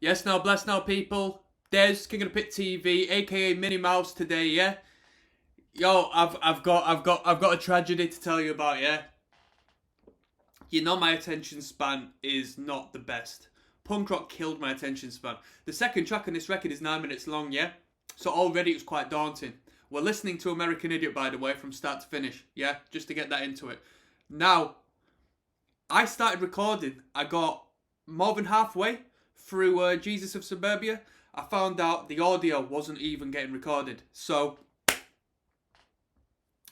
Yes, now, bless now, people. Des, King of the Pit TV, aka Minnie Mouse today, yeah? Yo, I've got a tragedy to tell you about, yeah? You know my attention span is not the best. Punk rock killed my attention span. The second track on this record is 9 minutes long, yeah? So already it was quite daunting. We're listening to American Idiot, by the way, from start to finish, yeah? Just to get that into it. Now, I started recording. I got more than halfway through Jesus of Suburbia. I found out the audio wasn't even getting recorded. So,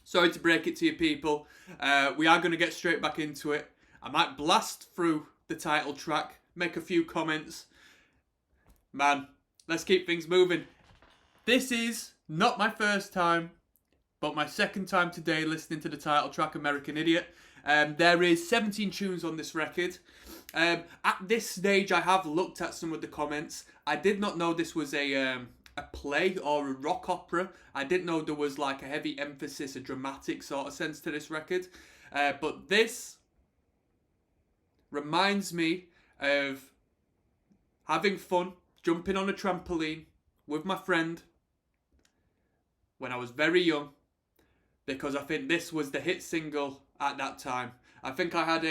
sorry to break it to you people. We are going to get straight back into it. I might blast through the title track, make a few comments. Man, let's keep things moving. This is not my first time, but my second time today listening to the title track, American Idiot. There is 17 tunes on this record. At this stage, I have looked at some of the comments. I did not know this was a play or a rock opera. I didn't know there was like a heavy emphasis, a dramatic sort of sense to this record. But this reminds me of having fun, jumping on a trampoline with my friend when I was very young, because I think this was the hit single at that time. I think I had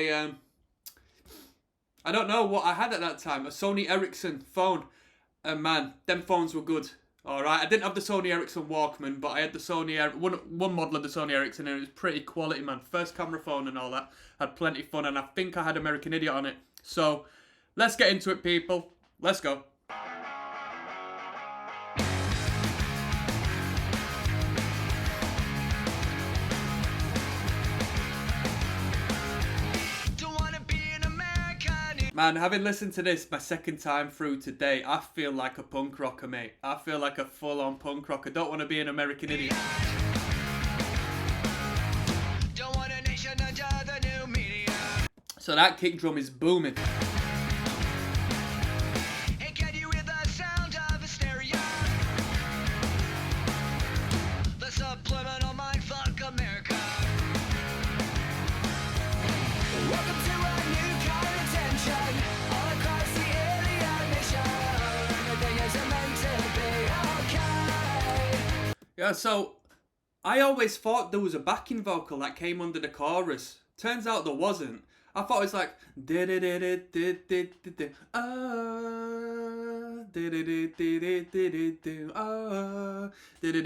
I don't know what I had at that time, a Sony Ericsson phone. And man, them phones were good. Alright, I didn't have the Sony Ericsson Walkman, but I had the Sony, one model of the Sony Ericsson, and it was pretty quality, man. First camera phone and all that. Had plenty of fun, and I think I had American Idiot on it. So, let's get into it, people. Let's go. Man, having listened to this my second time through today, I feel like a punk rocker, mate. I feel like a full-on punk rocker. Don't want to be an American Idiot. Don't want a nation under the new media. So that kick drum is booming. And can you hear the sound of hysteria? The subliminal mindfuck America. Welcome to a new kind of tension all across the alien nation. Everything isn't meant to be okay. Yeah, so I always thought there was a backing vocal that came under the chorus. Turns out there wasn't. I thought it was like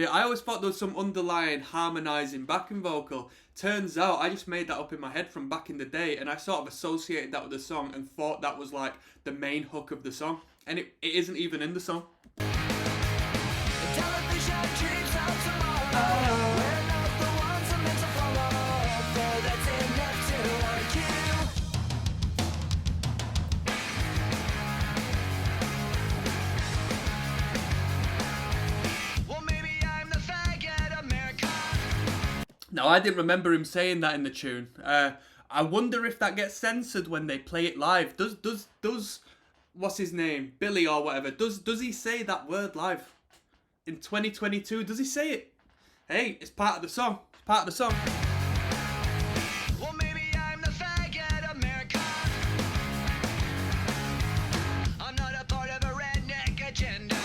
I always thought there was some underlying harmonizing backing vocal. Turns out I just made that up in my head from back in the day, and I sort of associated that with the song and thought that was like the main hook of the song, and it isn't even in the song. Now, I didn't remember him saying that in the tune. I wonder if that gets censored when they play it live. Does what's his name? Billy or whatever. Does he say that word live? In 2022, does he say it? Hey, it's part of the song. It's part of the song. Well, maybe I'm the faggot America. I'm not a part of a redneck agenda.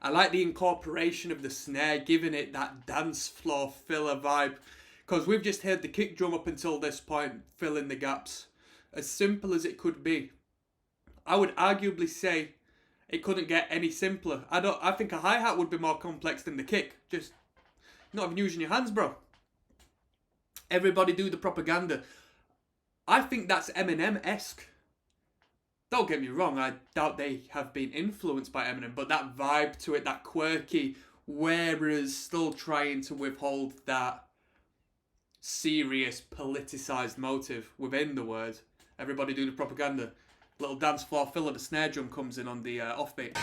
I like the incorporation of the snare, giving it that dance floor filler vibe. Because we've just heard the kick drum up until this point, fill in the gaps. As simple as it could be. I would arguably say it couldn't get any simpler. I think a hi-hat would be more complex than the kick. Just not even using your hands, bro. Everybody do the propaganda. I think that's Eminem-esque. Don't get me wrong, I doubt they have been influenced by Eminem, but that vibe to it, that quirky, whereas still trying to withhold that serious, politicised motive within the word. Everybody do the propaganda. Little dance floor filler, the snare drum comes in on the offbeat.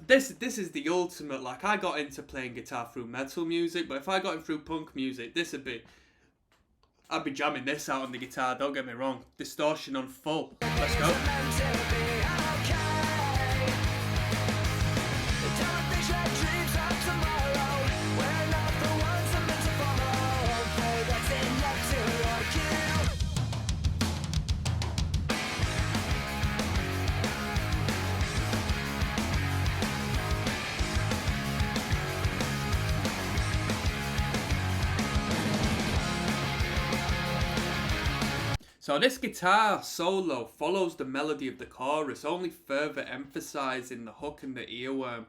This is the ultimate. Like, I got into playing guitar through metal music, but if I got in through punk music, this would be I'd be jamming this out on the guitar, don't get me wrong. Distortion on full. Let's go. So this guitar solo follows the melody of the chorus, only further emphasizing the hook and the earworm.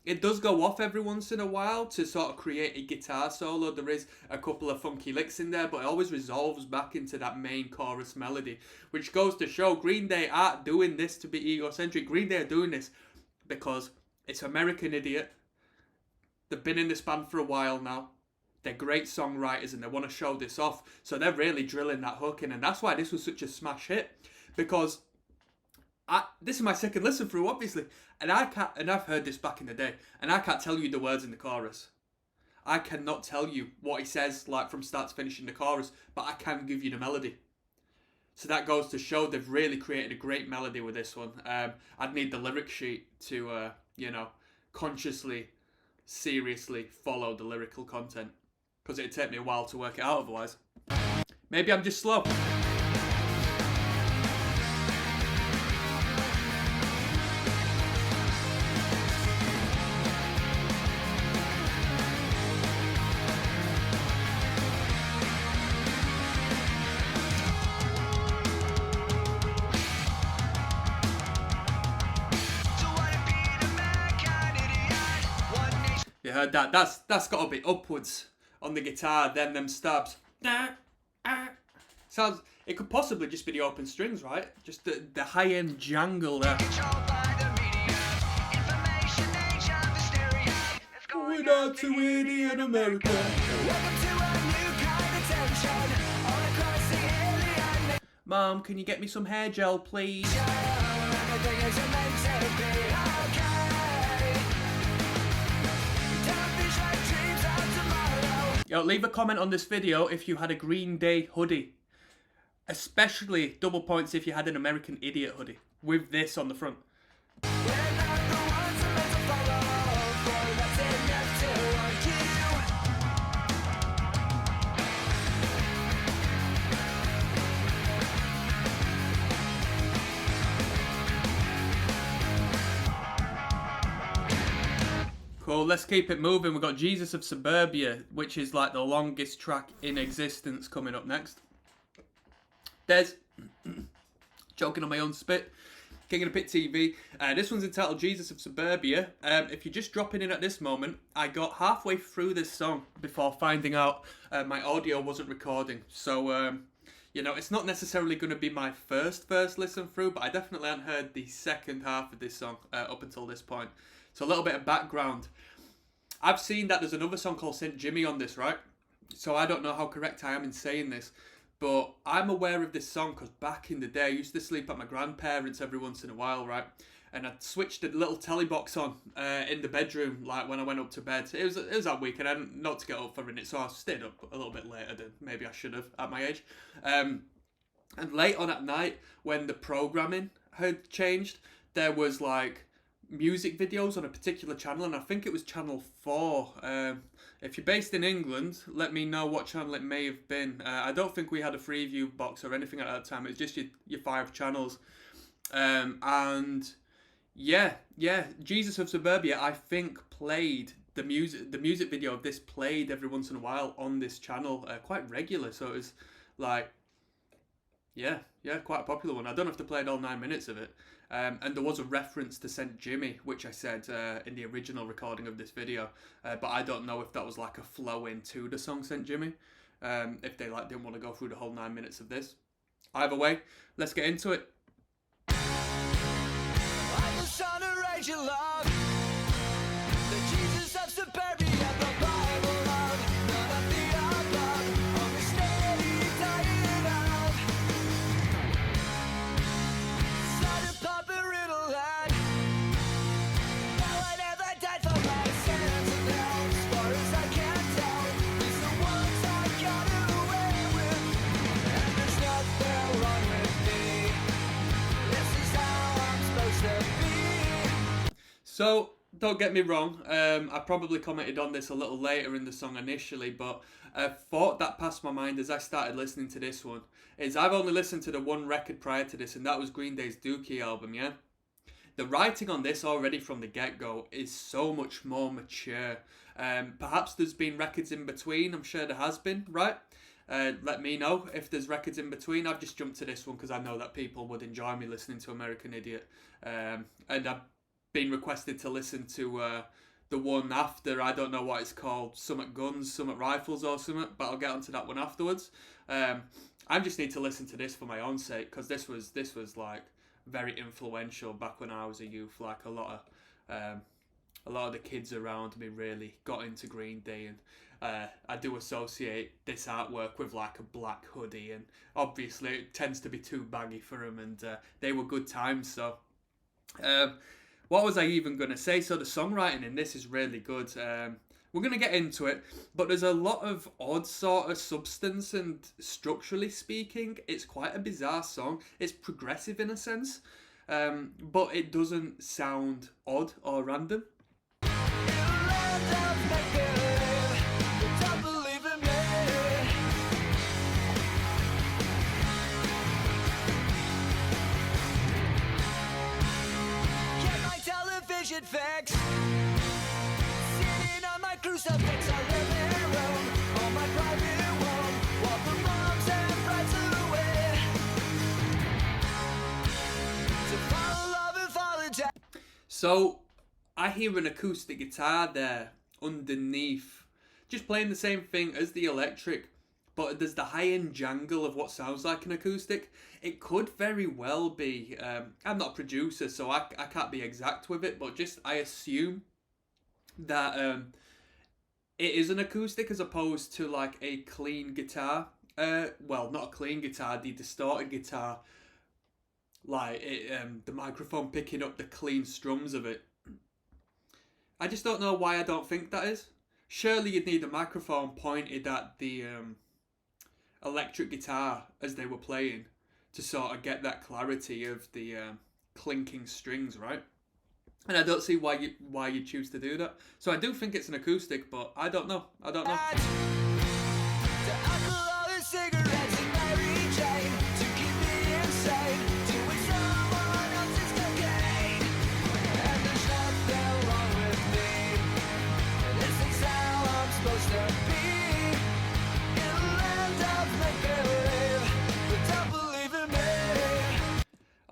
It does go off every once in a while to sort of create a guitar solo. There is a couple of funky licks in there, but it always resolves back into that main chorus melody, which goes to show Green Day aren't doing this to be egocentric. Green Day are doing this because it's American Idiot. They've been in this band for a while now. They're great songwriters and they want to show this off. So they're really drilling that hook in. And that's why this was such a smash hit. Because this is my second listen through, obviously. And I've heard this back in the day. And I can't tell you the words in the chorus. I cannot tell you what he says like from start to finish in the chorus. But I can give you the melody. So that goes to show they've really created a great melody with this one. I'd need the lyric sheet to, consciously, seriously follow the lyrical content, because it'd take me a while to work it out otherwise. Maybe I'm just slow. You heard that? That's got to be upwards on the guitar, then them stabs. Sounds. It could possibly just be the open strings, right? Just the high-end jangle there. Going out to Idiot America. Mom, can you get me some hair gel, please? Yo, leave a comment on this video if you had a Green Day hoodie. Especially double points if you had an American Idiot hoodie with this on the front. Cool, let's keep it moving. We've got Jesus of Suburbia, which is like the longest track in existence, coming up next. Des, joking on my own spit. King of the Pit TV. This one's entitled Jesus of Suburbia. If you're just dropping in at this moment, I got halfway through this song before finding out my audio wasn't recording. So, it's not necessarily going to be my first listen through, but I definitely hadn't heard the second half of this song up until this point. So a little bit of background. I've seen that there's another song called St. Jimmy on this, right? So I don't know how correct I am in saying this, but I'm aware of this song because back in the day I used to sleep at my grandparents every once in a while, right? And I'd switched the little telly box on in the bedroom, like when I went up to bed. It was that week and I didn't know to get up for it, so I stayed up a little bit later than maybe I should have at my age. And late on at night, when the programming had changed, there was like music videos on a particular channel, and I think it was channel 4. If you're based in England, let me know what channel it may have been. I don't think we had a Freeview box or anything at that time. It was just your 5 channels. And yeah, Jesus of Suburbia, I think, played the music video of this played every once in a while on this channel, quite regular. So it was like, yeah, quite a popular one. I don't know if they played all 9 minutes of it. And there was a reference to St. Jimmy, which I said in the original recording of this video, but I don't know if that was like a flow into the song St. Jimmy, if they didn't want to go through the whole 9 minutes of this. Either way, let's get into it. I'm just trying to raise your love, the Jesus of Suburbia, the Bible love, none of the above, on the steady diet of. Started popping riddle and now I never died for my sins. So, don't get me wrong, I probably commented on this a little later in the song initially, but a thought that passed my mind as I started listening to this one is I've only listened to the one record prior to this, and that was Green Day's Dookie album, yeah? The writing on this already from the get-go is so much more mature. Perhaps there's been records in between, I'm sure there has been, right? Let me know if there's records in between. I've just jumped to this one because I know that people would enjoy me listening to American Idiot. And I've been requested to listen to the one after, I don't know what it's called, Summit Guns, Summit Rifles or something, but I'll get onto that one afterwards. I just need to listen to this for my own sake because this was like very influential back when I was a youth. Like a lot of the kids around me really got into Green Day, and I do associate this artwork with like a black hoodie, and obviously it tends to be too baggy for them, and they were good times. So what was I even going to say? So the songwriting in this is really good. We're going to get into it, but there's a lot of odd sort of substance, and structurally speaking, it's quite a bizarre song. It's progressive in a sense, but it doesn't sound odd or random. Facts. Sitting on my crucifix, I live in a room on my private wall. While the moms and friends are away to follow love and follow death. So I hear an acoustic guitar there underneath, just playing the same thing as the electric, but there's the high-end jangle of what sounds like an acoustic. It could very well be, I'm not a producer, so I can't be exact with it, but just I assume that it is an acoustic as opposed to like a clean guitar. Well, not a clean guitar, the distorted guitar. Like, the microphone picking up the clean strums of it. I just don't know why I don't think that is. Surely you'd need a microphone pointed at the electric guitar as they were playing to sort of get that clarity of the clinking strings, right? And I don't see why you choose to do that. So I do think it's an acoustic, but I don't know.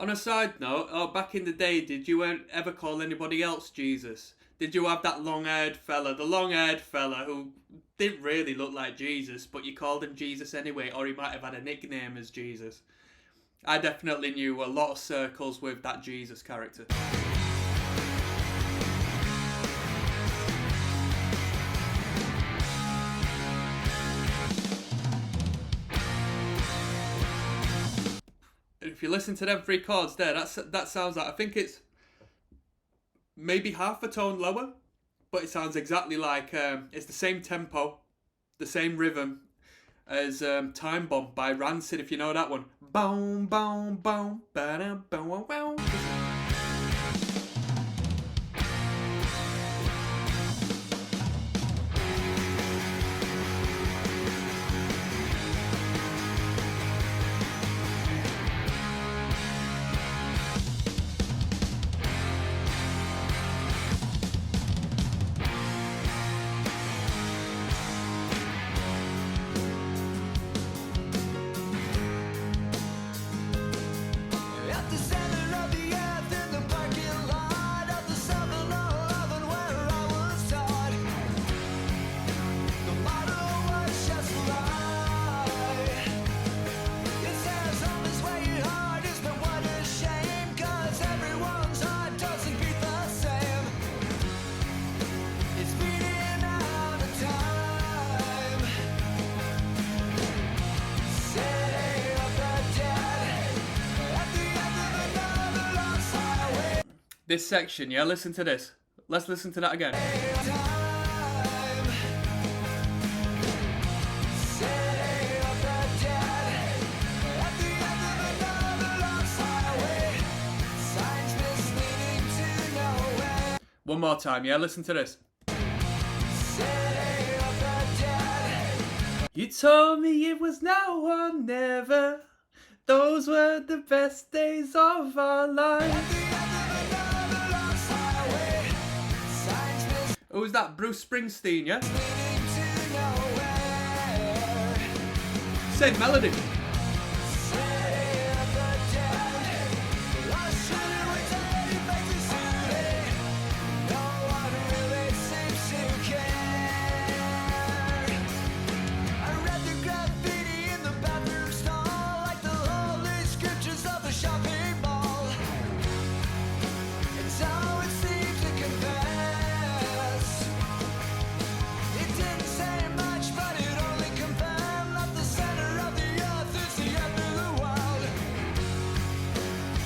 On a side note, back in the day, did you ever call anybody else Jesus? Did you have that long-haired fella, who didn't really look like Jesus, but you called him Jesus anyway, or he might have had a nickname as Jesus? I definitely knew a lot of circles with that Jesus character. If you listen to them 3 chords there, that sounds like, I think it's maybe half a tone lower, but it sounds exactly like, it's the same tempo, the same rhythm as Time Bomb by Rancid, if you know that one. Boom, boom, boom, ba-dum, boom, boom. This section, yeah, listen to this. Let's listen to that again. One more time, yeah? Listen to this. City of the dead. You told me it was now or never. Those were the best days of our lives. At the end of another lost highway. Signs missing Who's that? Bruce Springsteen, yeah? to nowhere. Same melody. City of the dead. Lost shooter with dirty faces today. No one really seems to care. I read the graffiti in the bathroom stall like the holy scriptures of the shopping mall. It's how it seems to confess. It didn't say much, but it only confirmed that the center of the earth is the end of the world.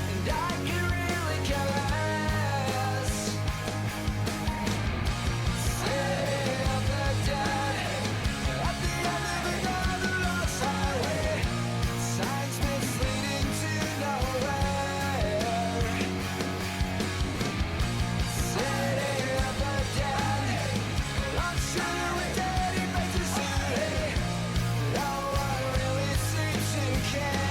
And I can really care less. City of the dead. At the end of another lost highway. Signs misleading to nowhere. City of the dead. I'm sure with dirty faces today. No one really seems to care.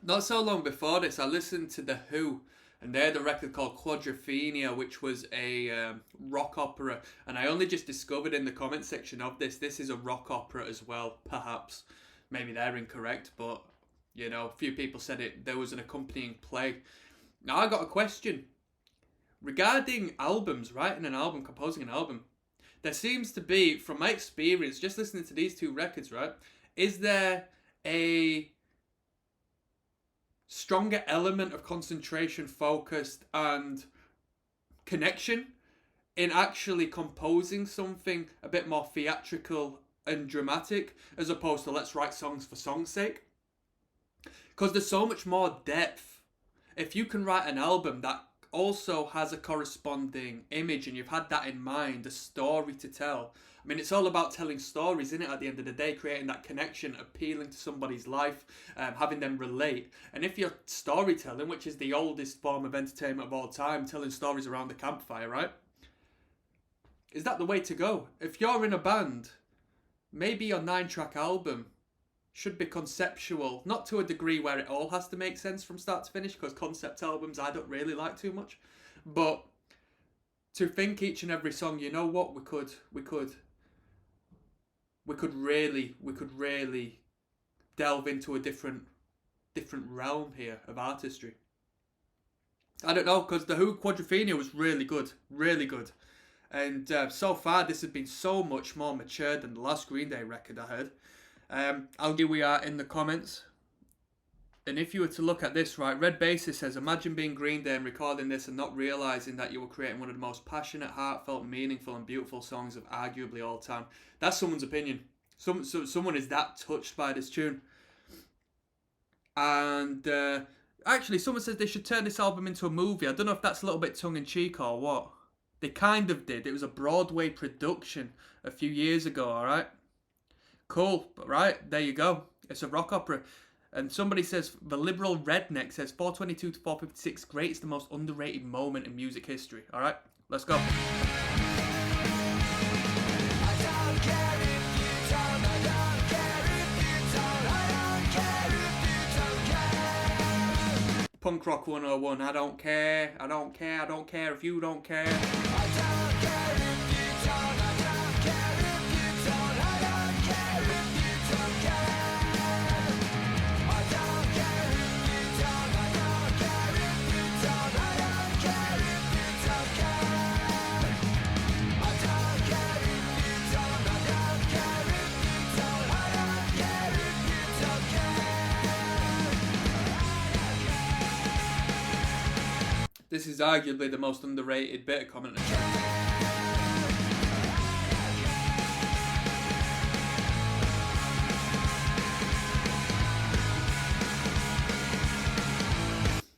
Not so long before this, I listened to The Who, and they had a record called Quadrophenia, which was a rock opera. And I only just discovered in the comment section of this is a rock opera as well, perhaps. Maybe they're incorrect, but, you know, a few people said there was an accompanying play. Now, I got a question. Regarding albums, writing an album, composing an album, there seems to be, from my experience, just listening to these two records, right, is there a stronger element of concentration, focused, and connection in actually composing something a bit more theatrical and dramatic, as opposed to let's write songs for song's sake? Because there's so much more depth. If you can write an album that also has a corresponding image and you've had that in mind, a story to tell. I mean, it's all about telling stories, isn't it, at the end of the day, creating that connection, appealing to somebody's life, having them relate. And if you're storytelling, which is the oldest form of entertainment of all time, telling stories around the campfire, right? Is that the way to go? If you're in a band, maybe your 9-track album should be conceptual, not to a degree where it all has to make sense from start to finish, because concept albums I don't really like too much, but to think each and every song, you know what, we could really delve into a different realm here of artistry. I don't know, because the Who Quadrophenia was really good, and so far this has been so much more mature than the last Green Day record I heard. I'll give we are in the comments. And if you were to look at this, right, Red Basis says, imagine being Green Day and recording this and not realising that you were creating one of the most passionate, heartfelt, meaningful and beautiful songs of arguably all time. That's someone's opinion. Someone is that touched by this tune. And actually, someone says they should turn this album into a movie. I don't know if that's a little bit tongue-in-cheek or what. They kind of did. It was a Broadway production a few years ago, alright? Cool, but right, there you go. It's a rock opera. And somebody says, the liberal redneck says, 422 to 456, great, it's the most underrated moment in music history. Alright, let's go. I don't care if you don't, I don't care if you don't, I don't care if you don't care. Punk Rock 101, I don't care if you don't care. I don't care if you don't, I don't care if you don't, I don't care if you don't care. I don't care if you don't, I don't care if you don't, I don't care if you don't care. I don't care if you don't, I don't care if you don't, I don't care if you don't care. This is arguably the most underrated bit of comment.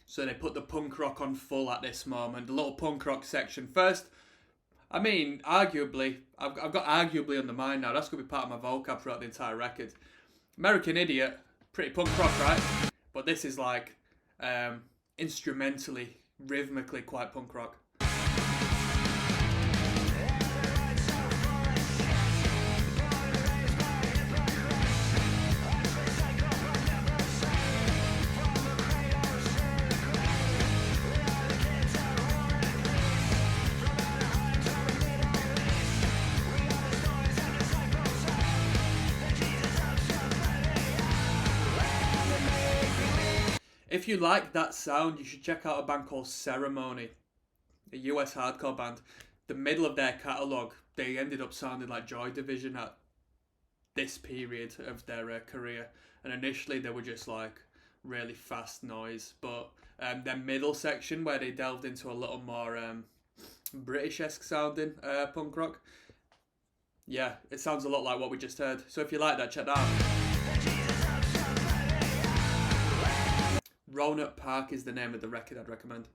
So they put the punk rock on full at this moment. The little punk rock section. First, I mean, arguably, I've got arguably on the mind now. That's going to be part of my vocab throughout the entire record. American Idiot, pretty punk rock, right? But this is like instrumentally, rhythmically quite punk rock. If you like that sound, you should check out a band called Ceremony, a US hardcore band. The middle of their catalogue, they ended up sounding like Joy Division at this period of their career. And initially they were just like really fast noise, but their middle section where they delved into a little more British-esque sounding punk rock, yeah, it sounds a lot like what we just heard. So if you like that, check that out. Roanoke Park is the name of the record I'd recommend.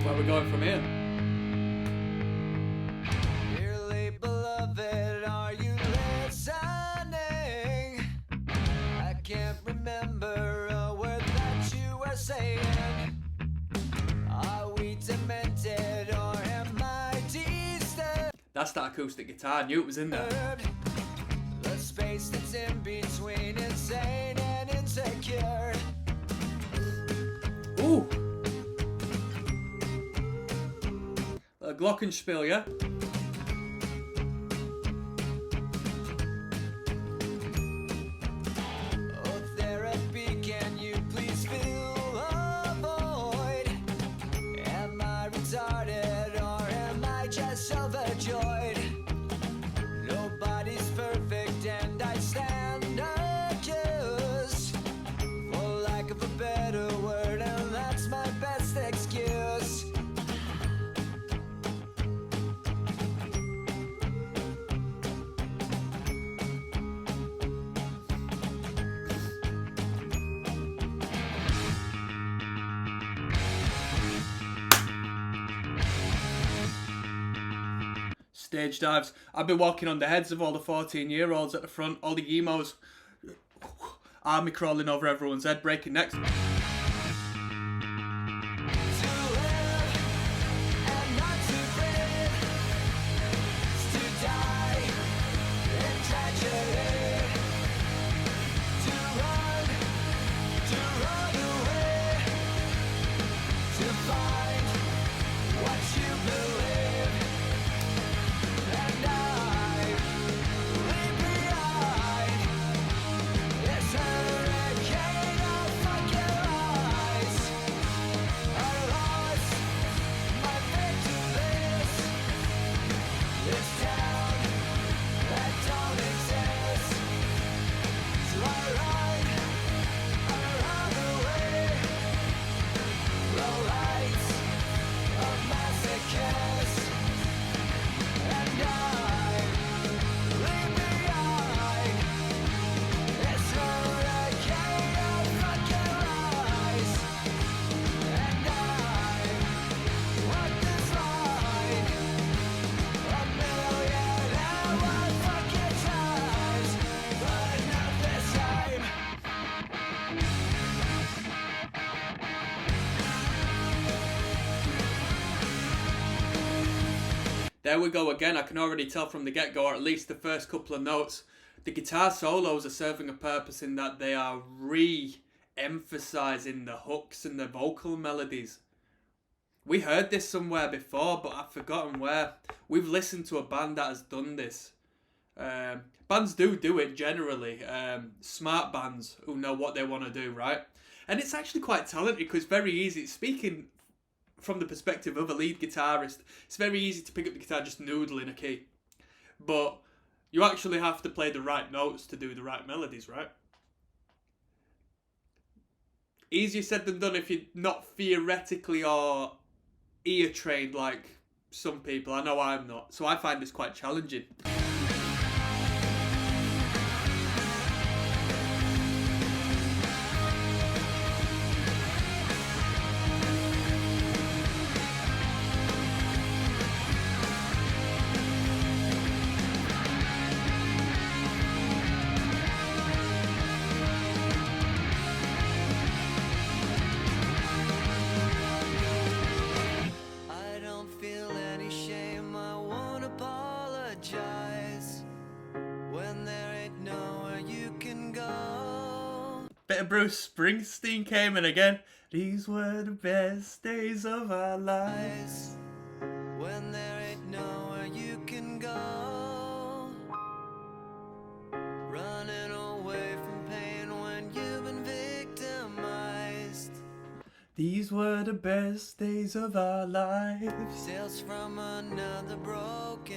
Where are we going from here? That's that acoustic guitar. I knew it was in there. The space that's in between insane and insecure. Ooh. A glockenspiel, yeah? Stage dives. I've been walking on the heads of all the 14-year-olds at the front, all the emos, army crawling over everyone's head, breaking necks. There we go again. I can already tell from the get-go, or at least the first couple of notes, the guitar solos are serving a purpose in that they are re-emphasising the hooks and the vocal melodies. We heard this somewhere before, but I've forgotten where. We've listened to a band that has done this. Bands do it generally. Smart bands who know what they want to do, right? And it's actually quite talented because it's very easy. Speaking from the perspective of a lead guitarist, it's very easy to pick up the guitar just noodling a key. But You actually have to play the right notes to do the right melodies, right? Easier said than done if you're not theoretically or ear trained like some people. I know I'm not, so I find this quite challenging. I don't feel any shame, I won't apologize when there ain't nowhere you can go. Bit of Bruce Springsteen came in again. These were the best days of our lives. When there ain't nowhere you can go, running away from pain when you've been victimized. These were the best days of our lives. Tales from another broken.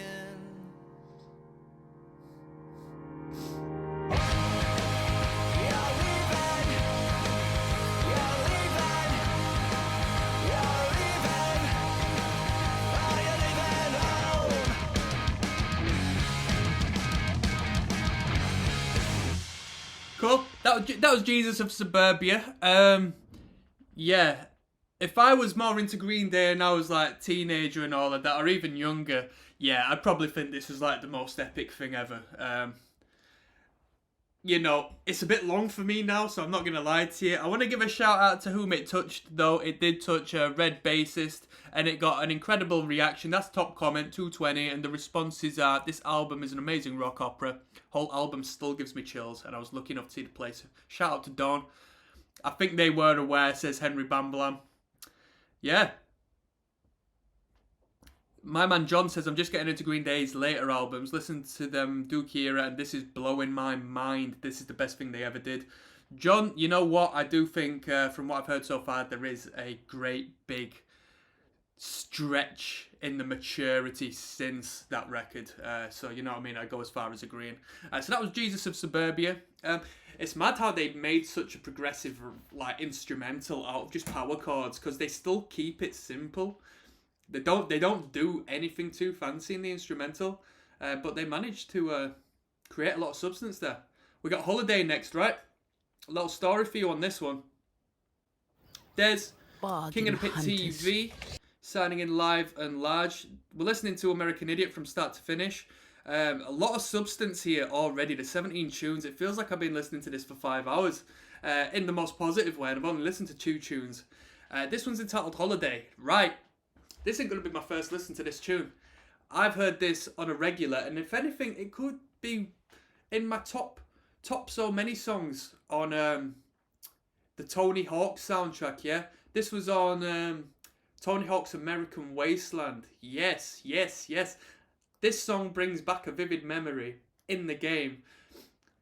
Cool. That was Jesus of Suburbia. Yeah. If I was more into Green Day and I was like teenager and all of that, or even younger, yeah, I'd probably think this was like the most epic thing ever. You know, it's a bit long for me now, so I'm not gonna lie to you. I want to give a shout out to whom it touched, though. It did touch a Red Bassist, and it got an incredible reaction. That's top comment, 220, and the responses are, this album is an amazing rock opera. Whole album still gives me chills, and I was lucky enough to see the place. Shout out to Dawn. I think they were aware, says Henry Bambalam. Yeah. My man John says, I'm just getting into Green Day's later albums. Listen to them, Duke Era, and this is blowing my mind. This is the best thing they ever did. John, you know what? I do think, from what I've heard so far, there is a great big stretch in the maturity since that record. So, you know what I mean? I go as far as agreeing. So that was Jesus of Suburbia. It's mad how they made such a progressive, like, instrumental out of just power chords, because they still keep it simple. They don't do anything too fancy in the instrumental, but they managed to create a lot of substance there. We got Holiday next, right? A little story for you on this one. There's King of the Pit TV signing in live and large. We're listening to American Idiot from start to finish. A lot of substance here already. The 17 tunes. It feels like I've been listening to this for 5 hours in the most positive way, and I've only listened to 2 tunes. This one's entitled Holiday. Right. This isn't going to be my first listen to this tune. I've heard this on a regular, and if anything, it could be in my top so many songs on the Tony Hawk soundtrack, yeah? This was on Tony Hawk's American Wasteland. Yes. This song brings back a vivid memory in the game,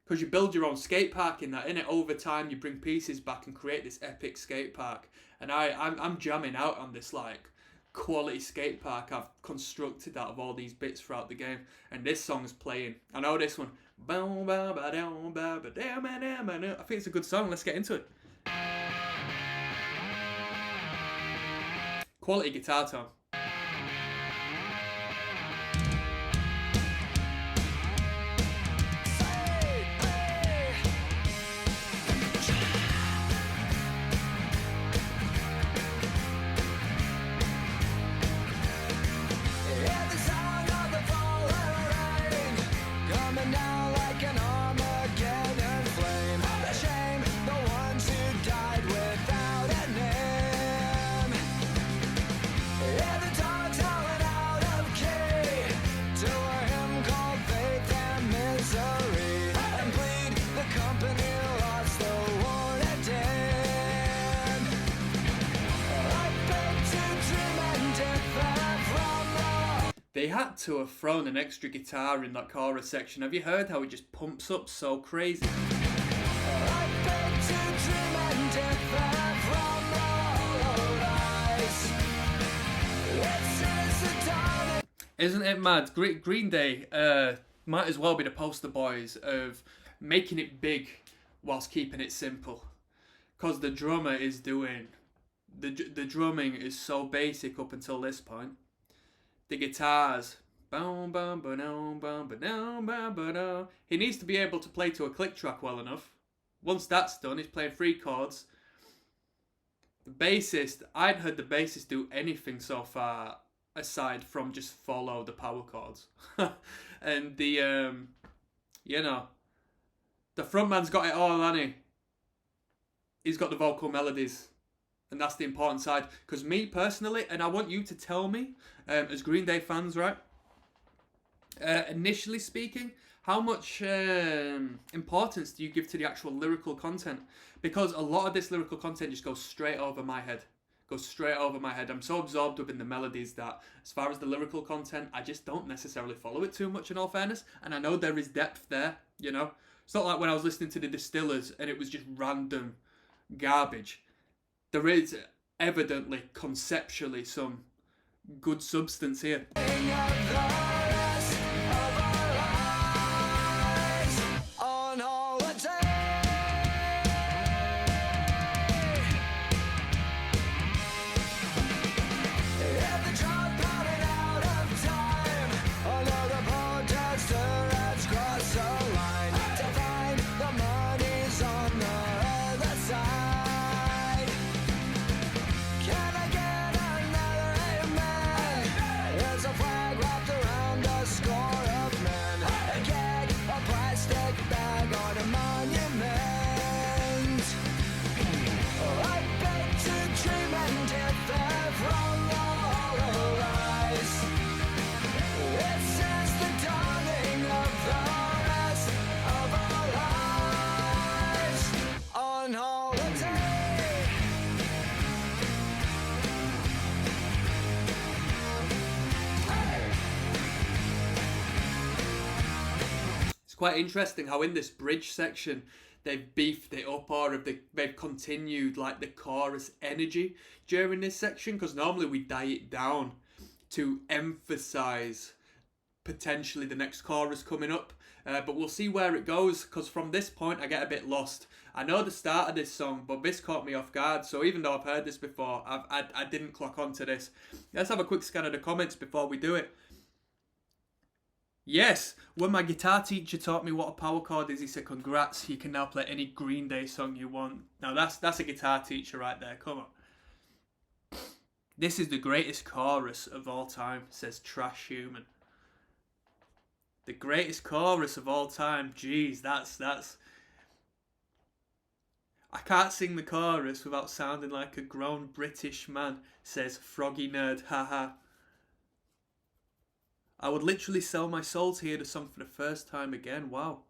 because you build your own skate park in that, innit? Over time, you bring pieces back and create this epic skate park. And I'm jamming out on this, like, quality skate park I've constructed out of all these bits throughout the game, and this song's playing. I know this one. I think it's a good song. Let's get into it. Quality guitar tone. They had to have thrown an extra guitar in that chorus section. Have you heard how it just pumps up so crazy? Isn't it mad? Green Day, might as well be the poster boys of making it big whilst keeping it simple. Because the drummer is doing... The drumming is so basic up until this point. The guitars... He needs to be able to play to a click track well enough. Once that's done, he's playing 3 chords. The bassist... I hadn't heard the bassist do anything so far aside from just follow the power chords. And the... you know... The frontman's got it all, hasn't he? He's got the vocal melodies. And that's the important side. Because me, personally, and I want you to tell me, as Green Day fans, right? Initially speaking, how much importance do you give to the actual lyrical content? Because a lot of this lyrical content just goes straight over my head. I'm so absorbed within the melodies that, as far as the lyrical content, I just don't necessarily follow it too much, in all fairness. And I know there is depth there, you know? It's not like when I was listening to the Distillers and it was just random garbage. There is evidently, conceptually, some good substance here. Quite interesting how in this bridge section they've beefed it up, or they've continued like the chorus energy during this section, because normally we dial it down to emphasize potentially the next chorus coming up, but we'll see where it goes, because from this point I get a bit lost. I know the start of this song, but this caught me off guard, so even though I've heard this before, I didn't clock onto this. Let's have a quick scan of the comments before we do it. Yes, when my guitar teacher taught me what a power chord is, he said, congrats, you can now play any Green Day song you want. Now that's a guitar teacher right there, come on. This is the greatest chorus of all time, says Trash Human. The greatest chorus of all time, jeez, that's... I can't sing the chorus without sounding like a grown British man, says Froggy Nerd, haha. I would literally sell my soul to hear the song for the first time again. Wow.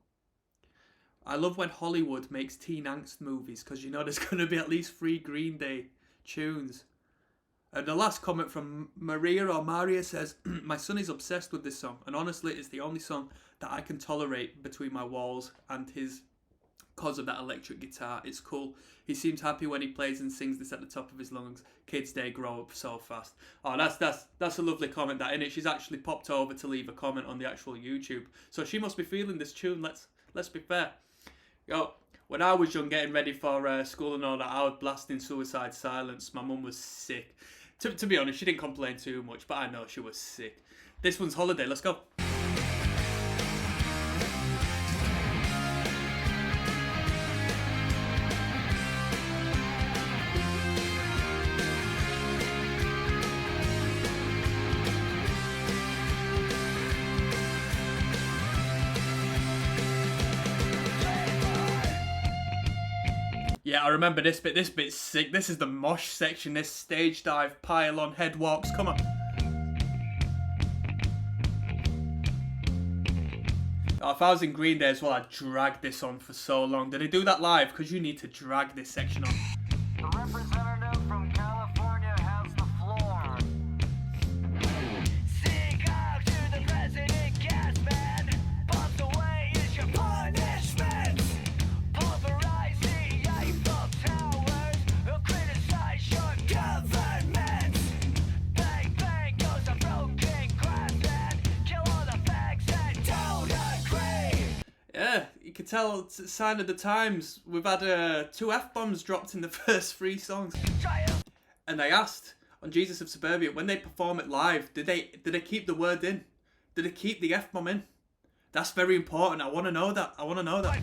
I love when Hollywood makes teen angst movies, because you know there's going to be at least 3 Green Day tunes. And the last comment from Maria says, my son is obsessed with this song, and honestly it's the only song that I can tolerate between my walls and his, because of that electric guitar. It's cool. He seems happy when he plays and sings this at the top of his lungs. Kids, they grow up so fast. Oh, that's a lovely comment, that, innit? She's actually popped over to leave a comment on the actual YouTube. So she must be feeling this tune, let's be fair. Yo, when I was young, getting ready for school and all that, I was blasting Suicide Silence. My mum was sick. To be honest, she didn't complain too much, but I know she was sick. This one's Holiday, let's go. Yeah, I remember this bit. This bit's sick. This is the mosh section. This stage dive, pile on, head walks. Come on. Oh, if I was in Green Day as well, I'd drag this on for so long. Did they do that live? Because you need to drag this section on. The representative from California has the floor. Seek out to the president, gas man. Bumped away is your punishment. Pulverize the Eiffel Towers. Criticize your government. Bang, bang goes a broken glass and kill all the fags and donors. could tell it's a sign of the times. We've had 2 F-bombs dropped in the first 3 songs. And I asked on Jesus of Suburbia, when they perform it live, did they keep the word in? Did they keep the F-bomb in? That's very important. I want to know that. I want to know that.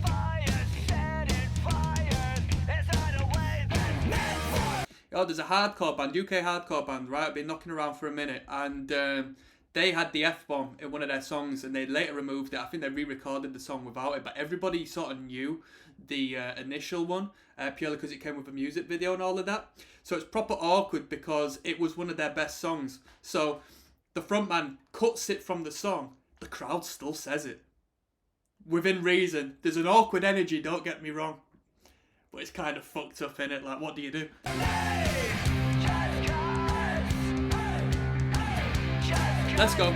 Oh, there's a hardcore band, UK hardcore band, right? I've been knocking around for a minute, and they had the F-bomb in one of their songs, and they later removed it. I think they re-recorded the song without it, but everybody sort of knew the initial one, purely because it came with a music video and all of that. So it's proper awkward because it was one of their best songs. So the frontman cuts it from the song. The crowd still says it. Within reason. There's an awkward energy, don't get me wrong. But it's kind of fucked up, innit? Like, what do you do? Let's go.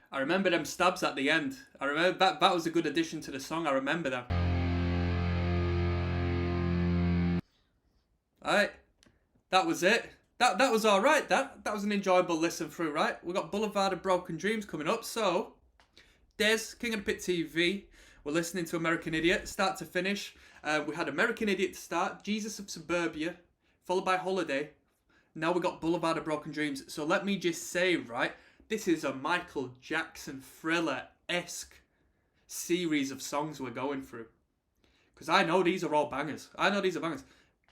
I remember them stabs at the end. I remember that was a good addition to the song. I remember them. Alright. That was it. That was alright, that was an enjoyable listen through, right? We got Boulevard of Broken Dreams coming up, so Des, King of the Pit TV. We're listening to American Idiot, start to finish. We had American Idiot to start, Jesus of Suburbia, followed by Holiday. Now we got Boulevard of Broken Dreams. So let me just say, right, this is a Michael Jackson Thriller-esque series of songs we're going through. Because I know these are all bangers.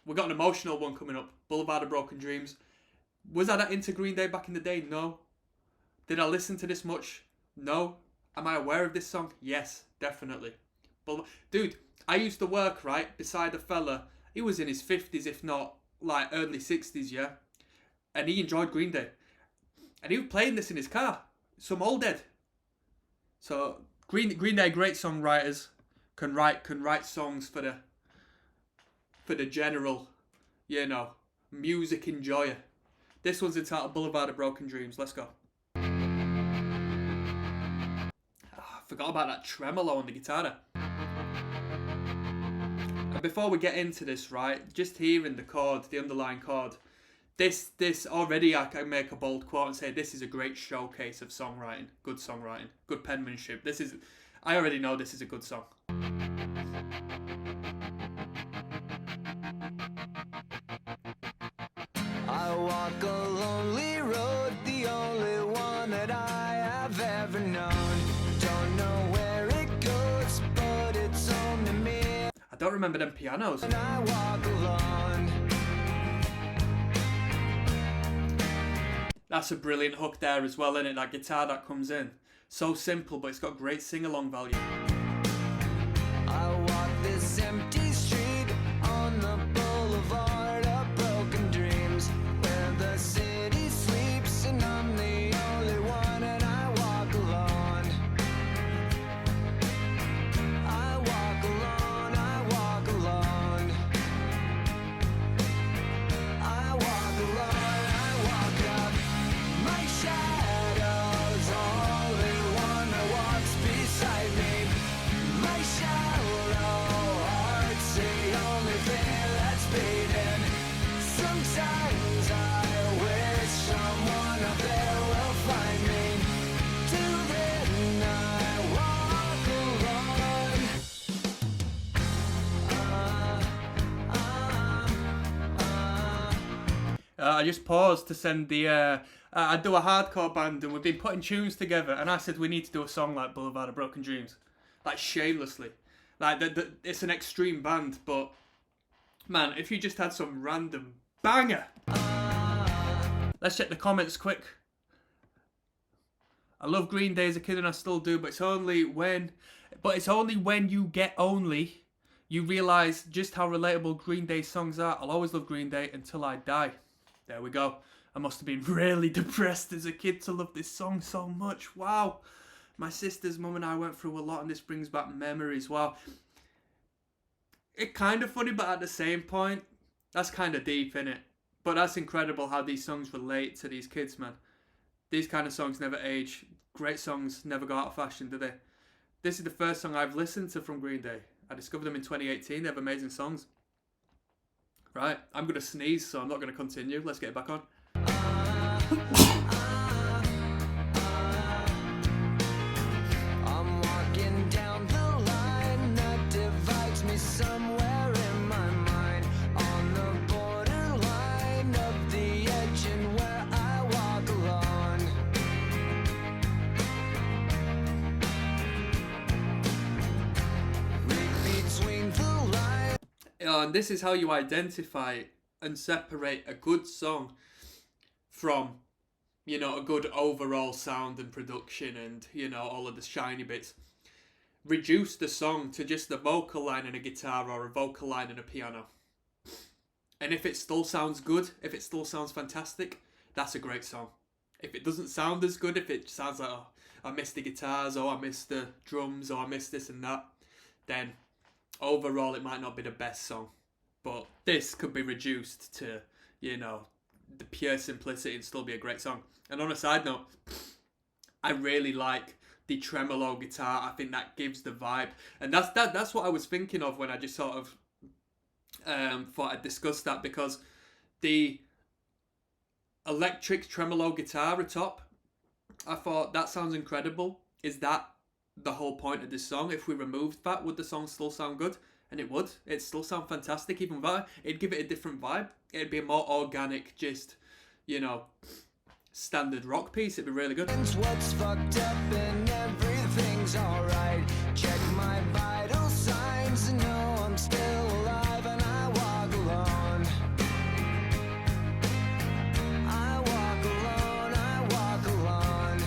We've got an emotional one coming up, Boulevard of Broken Dreams. Was I that into Green Day back in the day? No. Did I listen to this much? No. Am I aware of this song? Yes, definitely. Dude, I used to work, right, beside a fella. He was in his 50s, if not, like, early 60s, yeah? And he enjoyed Green Day. And he was playing this in his car. Some old dead. So, Green Day, great songwriters. Can write songs for the general, you know, music enjoyer. This one's entitled Boulevard of Broken Dreams. Let's go. I forgot about that tremolo on the guitar there. And before we get into this, right, just hearing the chord, the underlying chord, this already I can make a bold quote and say this is a great showcase of songwriting, good penmanship. I already know this is a good song. I walk a lonely road, the only one that I have ever known. Don't know where it goes, but it's home to me. I don't remember them pianos. And I walk alone. That's a brilliant hook there as well, isn't it? That guitar that comes in. So simple, but it's got great sing-along value. I walk this empty street on the boulevard of broken dreams, where the city sleeps and I'm the only one, and I walk alone. I walk alone, I walk alone. I walk alone, I walk up. My shadow's only one that walks beside me. My shallow heart's the only thing that's beating. Sometimes I wish someone up there will find me. Till then I walk alone. I just paused to send the... I do a hardcore band and we've been putting tunes together, and I said we need to do a song like Boulevard of Broken Dreams. Like, shamelessly. Like, it's an extreme band, but... Man, if you just had some random banger... Let's check the comments quick. I love Green Day as a kid and I still do, but it's only when you get only, you realise just how relatable Green Day songs are. I'll always love Green Day until I die. There we go. I must have been really depressed as a kid to love this song so much. Wow. My sister's mum and I went through a lot and this brings back memories. Wow. It's kind of funny, but at the same point, that's kind of deep, innit? But that's incredible how these songs relate to these kids, man. These kind of songs never age. Great songs never go out of fashion, do they? This is the first song I've listened to from Green Day. I discovered them in 2018. They have amazing songs. Right, I'm going to sneeze, so I'm not going to continue. Let's get it back on. I'm walking down the line that divides me somewhere in my mind, on the borderline of the edge and where I walk alone. Read between the lines. And this is how you identify and separate a good song from, you know, a good overall sound and production and, you know, all of the shiny bits. Reduce the song to just the vocal line and a guitar or a vocal line and a piano. And if it still sounds good, if it still sounds fantastic, that's a great song. If it doesn't sound as good, if it sounds like, oh, I missed the guitars, or I missed the drums, or I missed this and that, then overall it might not be the best song. But this could be reduced to, you know, the pure simplicity and still be a great song. And on a side note, I really like the tremolo guitar. I think that gives the vibe. And that's what I was thinking of when I just sort of thought I'd discuss that, because the electric tremolo guitar atop, I thought that sounds incredible. Is that the whole point of this song? If we removed that, would the song still sound good? And it would. It'd still sound fantastic even without it. It'd give it a different vibe. It'd be a more organic, just, you know, standard rock piece. It'd be really good. What's fucked up and everything's alright. Check my vital signs and know I'm still alive, and I walk alone. I walk alone, I walk alone.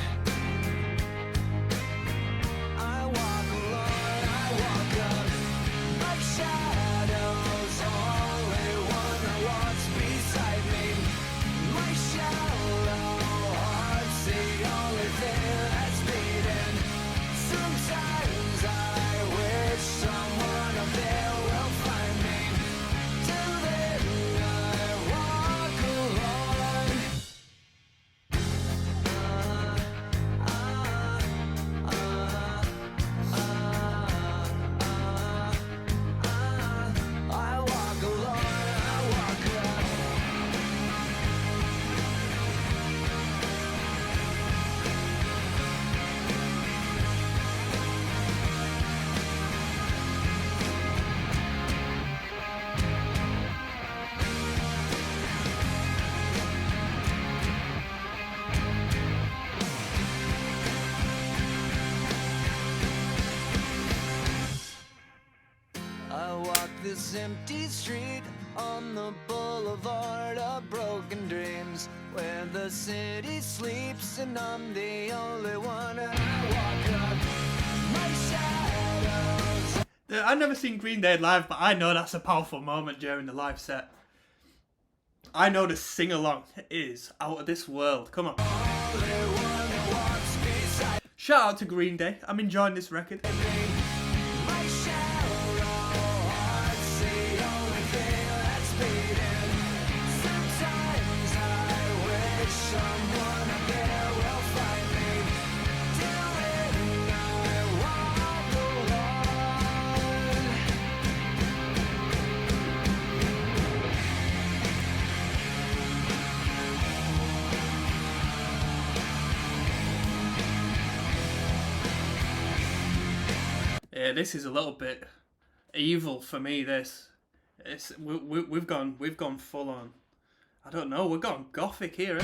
I walk alone, I walk up. Like shadows, only one walks beside me. My shallow heart's the only thing that's beating. Sometimes I wish someone up there will find me. Till then I walk alone. I walk alone, I walk alone. I walk this empty street on the boulevard of broken dreams, where the city sleeps and I'm the only one, and I walk up my shadows. I've never seen Green Day live, but I know that's a powerful moment during the live set. I know the sing-along is out of this world. Come on. Only one who walks beside Shout out to Green Day. I'm enjoying this record. me. My shallow heart's the only thing that's beating. Sometimes I wish someone up there will find me. Till then I walk alone. Yeah, this is a little bit evil for me. We've gone full on. I don't know. We've gone gothic here.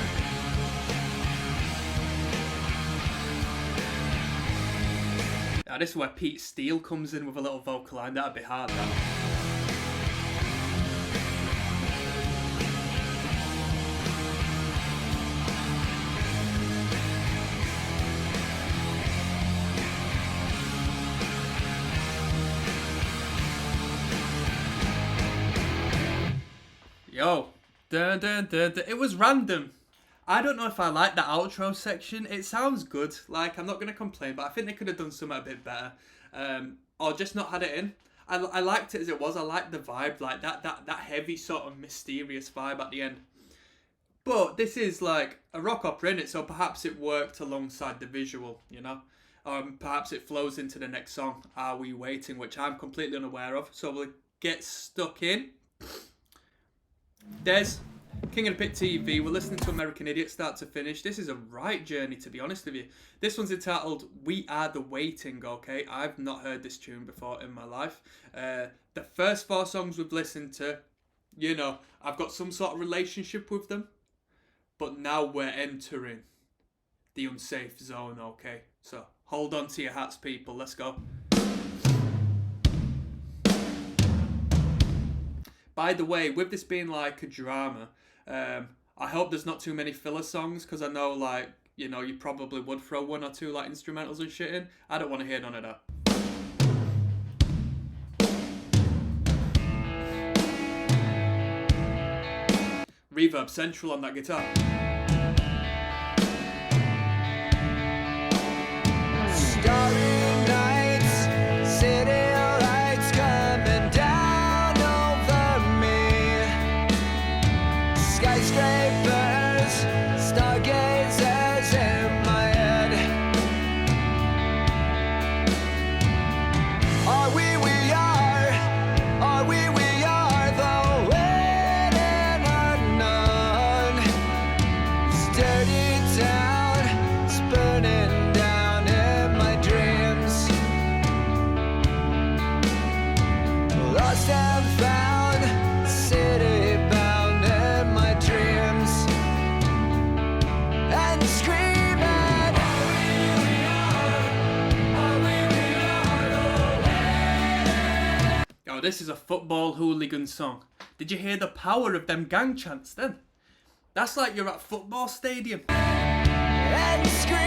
Now this is where Pete Steele comes in with a little vocal line. That'd be hard. That. oh, dun, dun, dun, dun. It was random. I don't know if I like the outro section. It sounds good. Like, I'm not going to complain, but I think they could have done something a bit better. Or just not had it in. I liked it as it was. I liked the vibe, like that heavy sort of mysterious vibe at the end. But this is like a rock opera, innit? So perhaps it worked alongside the visual, you know? Perhaps it flows into the next song, Are We Waiting, which I'm completely unaware of. So we'll get stuck in. There's King of the Pit TV. We're listening to American Idiot start to finish. This is a right journey, to be honest with you. This one's entitled We Are The Waiting, okay? I've not heard this tune before in my life. The first 4 songs we've listened to, you know, I've got some sort of relationship with them. But now we're entering the unsafe zone, okay? So hold on to your hats, people. Let's go. By the way, with this being like a drama, I hope there's not too many filler songs, because I know, like, you know, you probably would throw 1 or 2 like instrumentals and shit in. I don't want to hear none of that. Reverb central on that guitar. Starry nights, city lights coming down over me. Skyscrapers, stargazers in my head. Are we are the waiting unknown. This dirty town is burning down in my dreams. Lost and found, city bound in my dreams. And screaming, Oh, this is a football hooligan song. Did you hear the power of them gang chants then? That's like you're at football stadium. and screaming.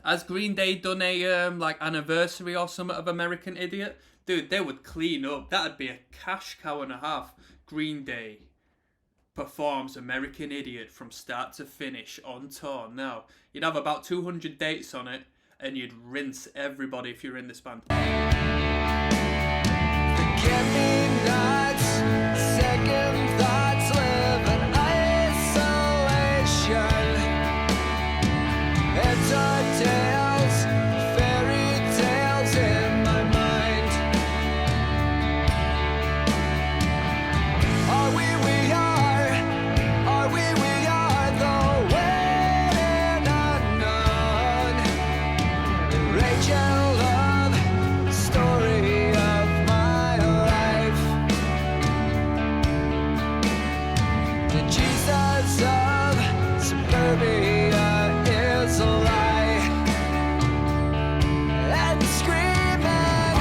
Has Green Day done a like anniversary or something of American Idiot? Dude, they would clean up. That'd be a cash cow and a half. Green Day performs American Idiot from start to finish on tour. Now, you'd have about 200 dates on it, and you'd rinse everybody if you're in this band. Forget me nots, second thoughts live in isolation. It's our tales, fairy tales in my mind. Are we are the waiting unknown. Rachel Love, story of my life. The Jesus of Suburbia is a lie. And screaming,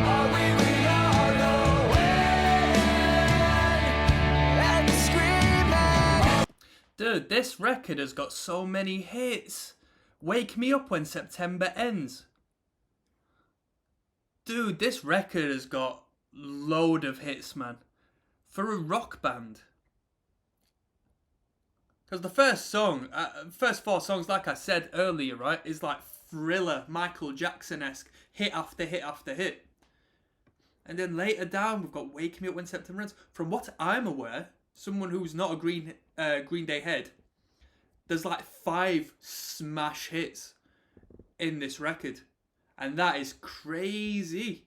are we are the waiting. And screaming. Dude, this record has got so many hits. Wake Me Up When September Ends. Dude, this record has got load of hits, man. For a rock band. Because the first song, first 4 songs, like I said earlier, right, is like thriller, Michael Jackson-esque, hit after hit after hit. And then later down, we've got Wake Me Up When September Ends. From what I'm aware, someone who's not a Green Day head, there's like 5 smash hits in this record. And that is crazy.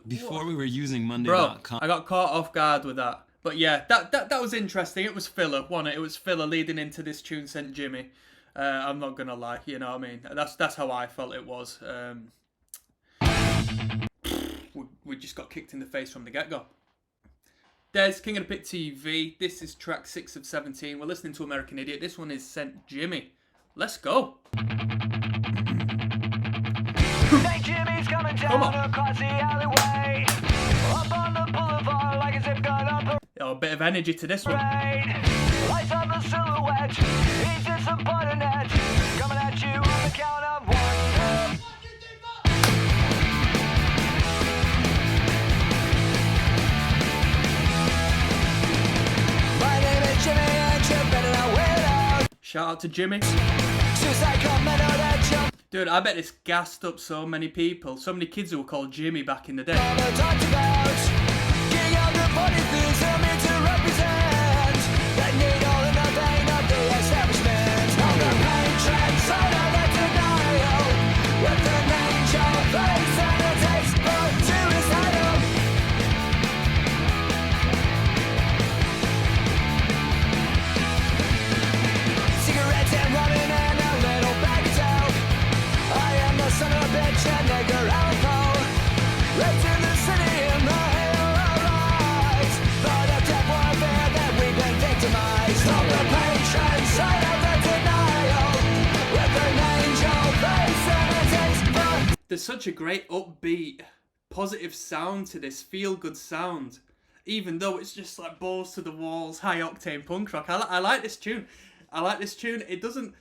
Before we were using Bro, Monday.com. I got caught off guard with that. But yeah, that was interesting. It was filler, wasn't it? It was filler leading into this tune sent Jimmy. I'm not gonna lie, you know what I mean? That's how I felt it was. We just got kicked in the face from the get-go. Des, King of the Pit TV. This is track 6 of 17. We're listening to American Idiot. This one is sent Jimmy. Let's go. St. Jimmy's coming down across the alleyway. Up on the boulevard like as if gonna Oh, a bit of energy to this one. parade. Lights on the silhouette. He's in some buttonette. Coming at you on the count of 1, 2. My name is Jimmy and you better not wait out. Shout out to Jimmy. Suicide commando that jump. Dude, I bet this gassed up so many people. So many kids who were called Jimmy back in the day. Talked about king of the body things I'm here to represent. The needle in the vein of the establishment. On the patron side of the denial. With an angel face and a taste for suicidal. Cigarettes and ramen and a little bag of dough. I am the son of a bitch and nigger alcohol. Raised in the city in the hill of rise. Thought of death warfare that we've been victimized. On the patron side of the denial. With an angel face and a taste for. There's such a great upbeat, positive sound to this, feel-good sound. Even though it's just like balls to the walls, high-octane punk rock. I like this tune. I like this tune. It doesn't...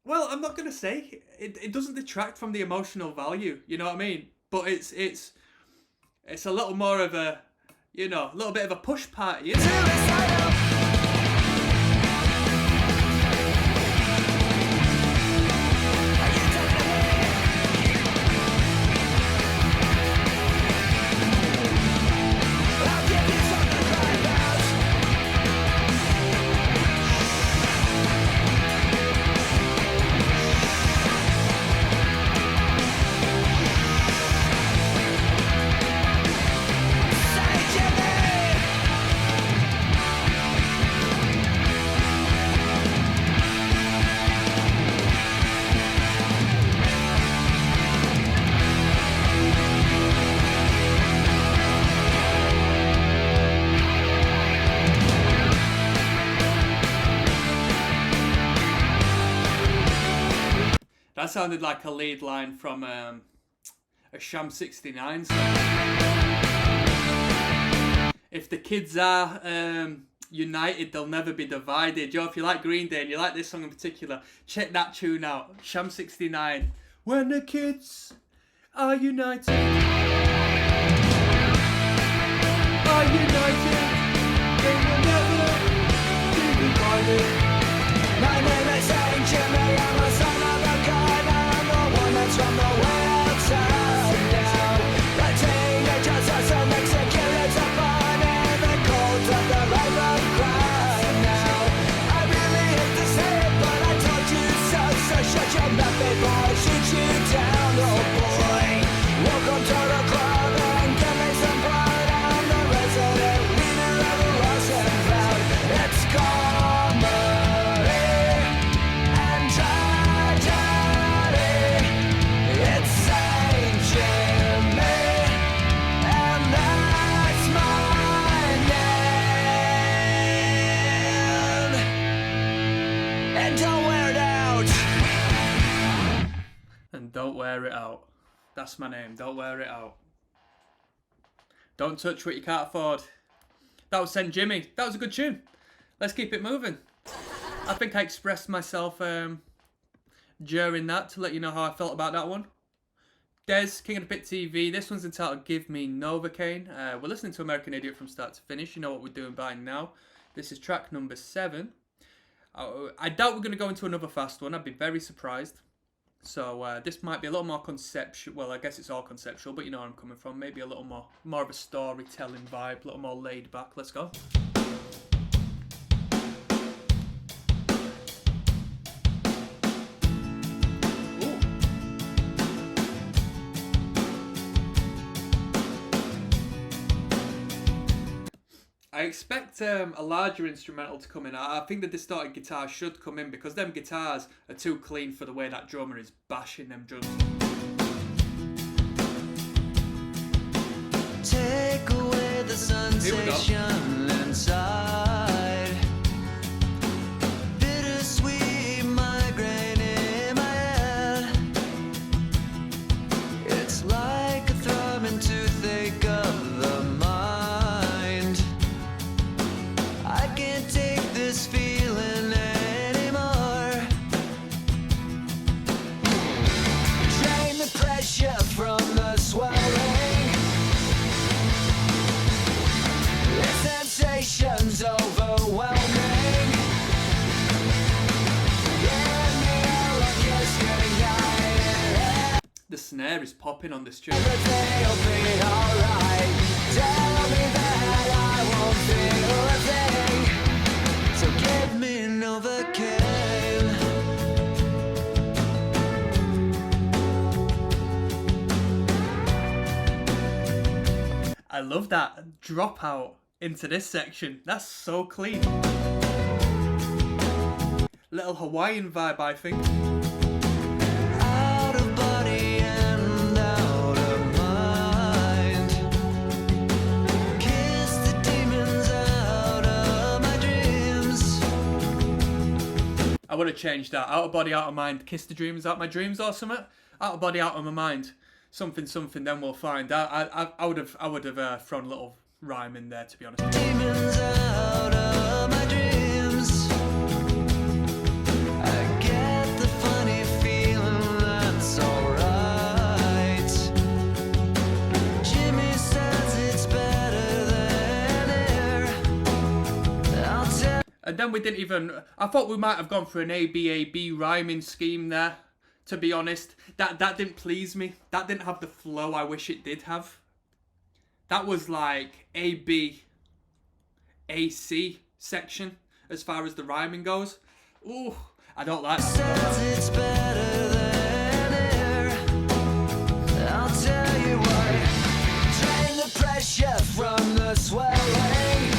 Well, I'm not going to say. It doesn't detract from the emotional value. You know what I mean? But it's a little more of a, you know, a little bit of a push party, isn't it? Suicidal. Are you talking to me? I'll give you something to cry about. Say Jimmy. That sounded like a lead line from a Sham 69 song. If the kids are united, they'll never be divided. Yo, if you like Green Day and you like this song in particular, check that tune out. Sham 69. When the kids are united. Are united. They will never be divided. My name is Saint Jimmy, I'm a son of a gun. I'm the one that's from the way outside now. The teenagers are so Mexican, it's a fun in the cold of the railroad crowd now. I really hate to say it, but I told you so. So shut your mouth before I shoot you down, oh boy. Welcome to the club and give me some pride. I'm the resident leader of the lost and found. It's comedy and tragedy. It's Saint Jimmy, and that's my name. And don't wear it out. And don't wear it out. That's my name. Don't wear it out. Don't touch what you can't afford. That was Sent Jimmy. That was a good tune. Let's keep it moving. I think I expressed myself during that to let you know how I felt about that one. Des, King of the Pit TV. This one's entitled Give Me Novocaine. We're listening to American Idiot from start to finish. You know what we're doing by now. This is track number 7. I doubt we're going to go into another fast one. I'd be very surprised. So this might be a little more conceptual. Well, I guess it's all conceptual, but you know where I'm coming from. Maybe a little more of a storytelling vibe, a little more laid back. Let's go. Ooh. I expect a larger instrumental to come in. I think the distorted guitar should come in because them guitars are too clean for the way that drummer is bashing them drums. Take away the sensation inside. Bittersweet migraine in my head. It's like a throbbing toothache of the mind. I can't take this feeling anymore. Drain the pressure from the swelling. Sensations overwhelming. The snare is popping on this tune. Everything will be alright. Tell me that I won't feel a thing. So give me Novocaine. I love that drop out into this section. That's so clean. Little Hawaiian vibe, I think. Out of body and out of mind. Kiss the demons out of my dreams. I would have changed that. Out of body, out of mind. Kiss the dreams out of my dreams or something. Out of body, out of my mind. Something, then we'll find out. I would have thrown a little rhyme in there, to be honest. Demons out of my dreams. I get the funny feeling that's alright. Jimmy says it's better than air. I'll tell. And then we didn't even... I thought we might have gone for an A-B rhyming scheme there, to be honest. That didn't please me. That didn't have the flow I wish it did have. That was like A-B, A-C section as far as the rhyming goes. Ooh, I don't like that. Says it's better than air. I'll tell you what. Drain the pressure from the swelling.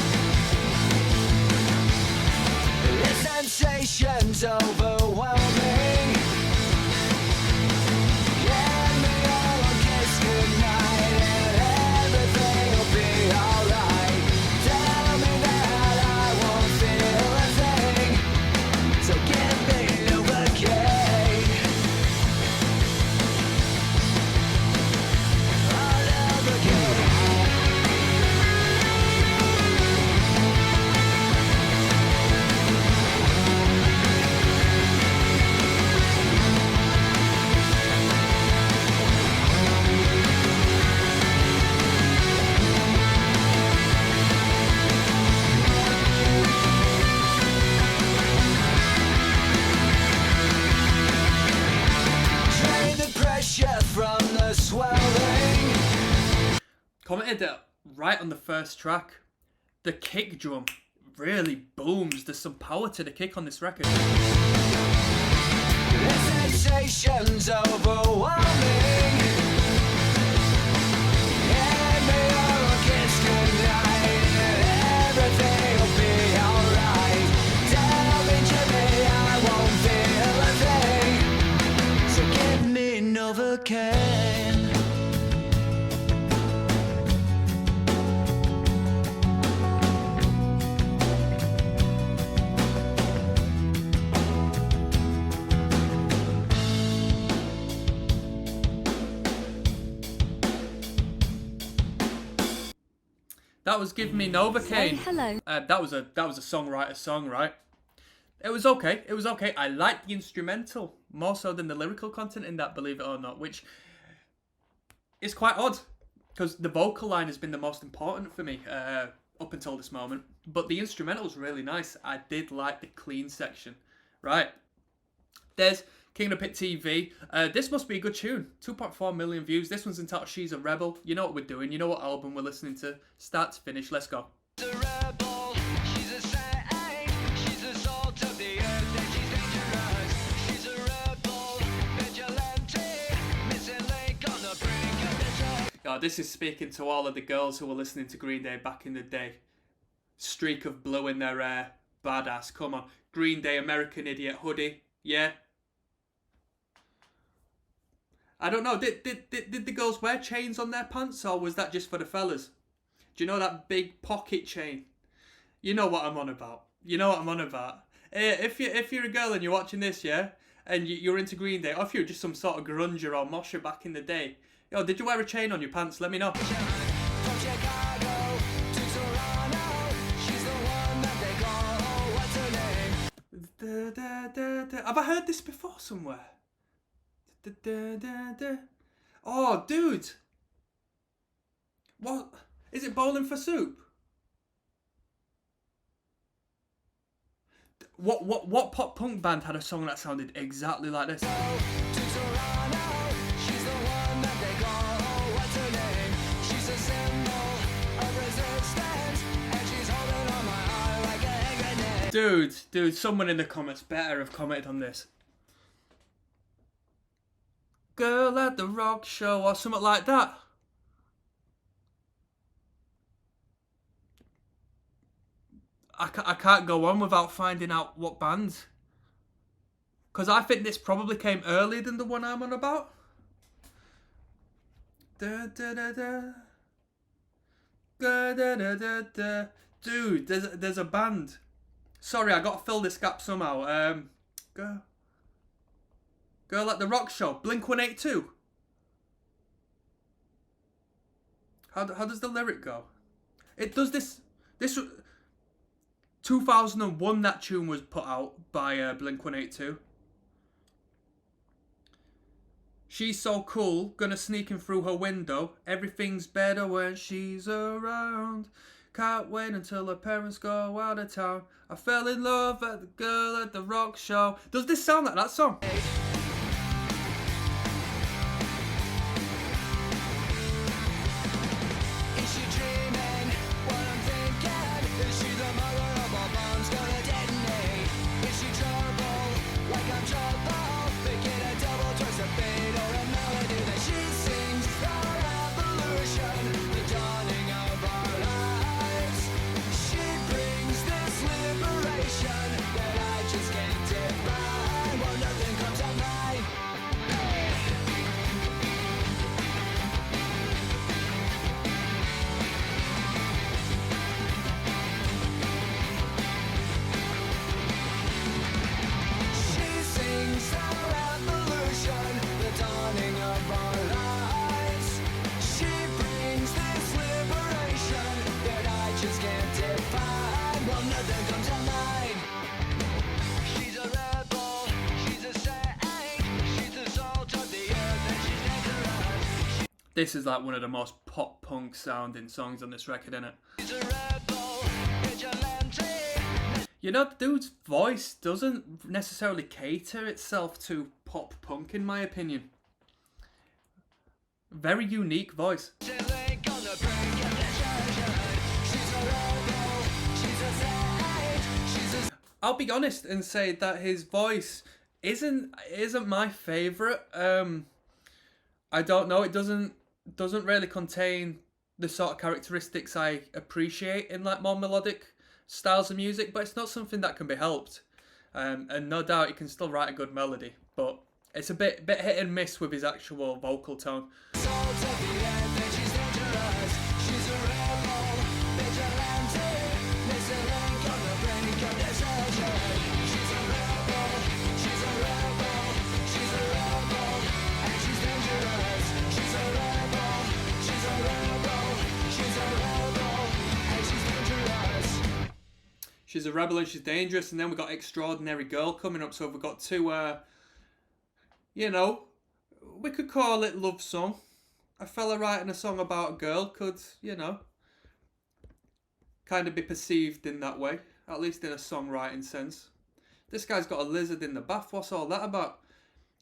The sensation's overwhelming. Get me all a kiss goodnight and everything will be alright. Tell me that I won't feel a thing. So give me Novocaine. I'll never get drain the pressure from the swelling. Commented that right on the first track, the kick drum really booms. There's some power to the kick on this record. The sensation's overwhelming. Hand me all a kiss goodnight and everything will be alright. Tell me, Jimmy, I won't feel a thing. So give me Novocaine. That was Give Me Novocaine. Say hello. That was a songwriter's song, right? It was okay. It was okay. I liked the instrumental more so than the lyrical content in that, believe it or not, which is quite odd because the vocal line has been the most important for me up until this moment. But the instrumental was really nice. I did like the clean section. Right. There's King of the Pit TV. This must be a good tune. 2.4 million views. This one's entitled She's a Rebel. You know what we're doing. You know what album we're listening to. Start to finish. Let's go. She's a rebel, she's a saint, she's the salt of the earth and she's dangerous. She's a rebel, vigilante, missing link on the brink of the This is speaking to all of the girls who were listening to Green Day back in the day. streak of blue in their hair. Badass, come on. Green Day, American Idiot hoodie. Yeah. I don't know, did the girls wear chains on their pants, or was that just for the fellas? Do you know that big pocket chain? You know what I'm on about. You know what I'm on about. If you're a girl and you're watching this, yeah, and you're into Green Day, or if you're just some sort of grunger or mosher back in the day, yo, did you wear a chain on your pants? Let me know. From Chicago to Toronto, she's the one that they call Whatsername. Have I heard this before somewhere? Oh, dude. What? Is it Bowling for Soup? What pop punk band had a song that sounded exactly like this? To Toronto, she's the one that they call Whatsername. She's a symbol of resistance, and she's holding on my arm like a hand grenade. Dude, someone in the comments better have commented on this. Girl at the rock show or something like that. I can't go on without finding out what bands. Because I think this probably came earlier than the one I'm on about. Dude, there's a band. Sorry, I got to fill this gap somehow. Girl at the Rock Show. Blink-182. How does the lyric go? It does this 2001 that tune was put out by Blink-182. She's so cool, gonna sneak in through her window. Everything's better when she's around. Can't wait until her parents go out of town. I fell in love at the girl at the rock show. Does this sound like that song? Is she dreaming what I'm thinking? Is she the mother of all bombs gonna detonate? Is she trouble like I'm trouble? Thinking a double twist of fate or a melody that she sings. The revolution, the dawning of our lives. She brings this liberation that I just can't define. Well, nothing comes out right. She sings the revolution, the dawning of our lives. She brings this liberation that I just can't define. Well, nothing comes to mind. She's a rebel, she's a saint, she's the salt of the earth, and she's dangerous. This is like one of the most pop punk sounding songs on this record, innit? She's a rebel, vigilante. You know, the dude's voice doesn't necessarily cater itself to pop punk, in my opinion. Very unique voice. She's a link on the brink of destruction. She's a rebel, she's a saint, she's a I'll be honest and say that his voice isn't my favourite. I don't know, it doesn't really contain the sort of characteristics I appreciate in like more melodic styles of music, but it's not something that can be helped. And no doubt he can still write a good melody, but it's a bit hit and miss with his actual vocal tone. salt of the earth, and she's dangerous. She's a rebel, vigilante. Missing link on the brink of destruction. She's a rebel, she's a rebel, she's a rebel, and she's dangerous. She's a rebel, she's a rebel, she's a rebel, and she's dangerous. She's a rebel and she's dangerous, and then we've got Extraordinary Girl coming up, so we've got two, we could call it love song. A fella writing a song about a girl could, kind of be perceived in that way, at least in a songwriting sense. This guy's got a lizard in the bath, what's all that about?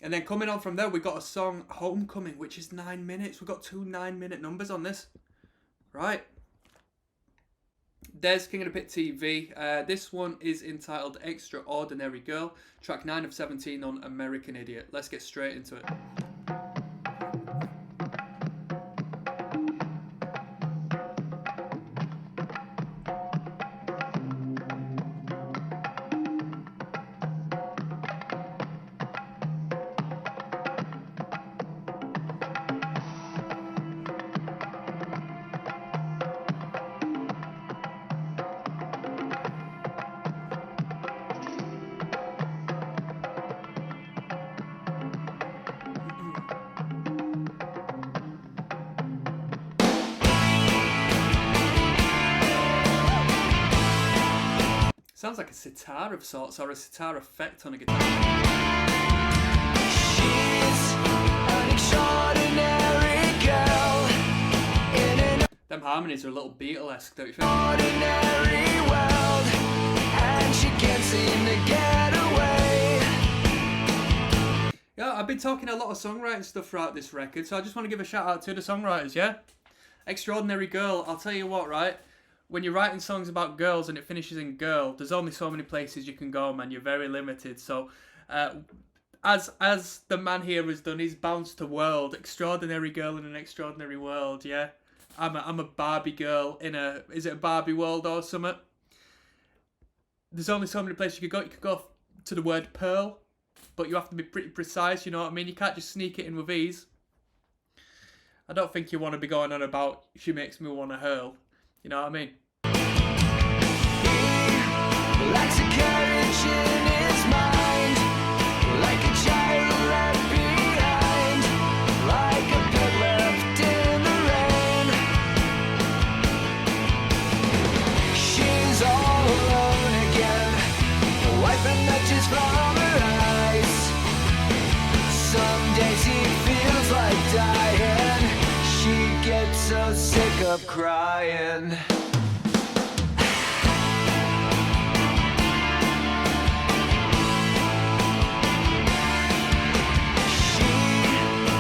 And then coming on from there, we got a song, Homecoming, which is 9 minutes. We've got two 9-minute numbers on this. Right. There's King of the Pit TV. This one is entitled Extraordinary Girl, track 9 of 17 on American Idiot. Let's get straight into it. Sounds like a sitar of sorts, or a sitar effect on a guitar. She's an extraordinary girl in an Them harmonies are a little Beatlesque, don't you think? ordinary world, and she can't seem to get away. Yeah, I've been talking a lot of songwriting stuff throughout this record, so I just want to give a shout out to the songwriters, yeah? Extraordinary Girl, I'll tell you what, right? When you're writing songs about girls and it finishes in girl, there's only so many places you can go, man. You're very limited. So, as the man here has done, he's bounced to world. Extraordinary girl in an extraordinary world, yeah? I'm a Barbie girl in a... Is it a Barbie world or something? There's only so many places you could go. You could go to the word pearl, but you have to be pretty precise, you know what I mean? You can't just sneak it in with ease. I don't think you want to be going on about she makes me want to hurl. You know what I mean? He likes a courage in his mind, like a child left behind, like a pet left in the rain. She's all alone again, wiping matches from her eyes. Some days he feels like dying. She gets so sick of crying. She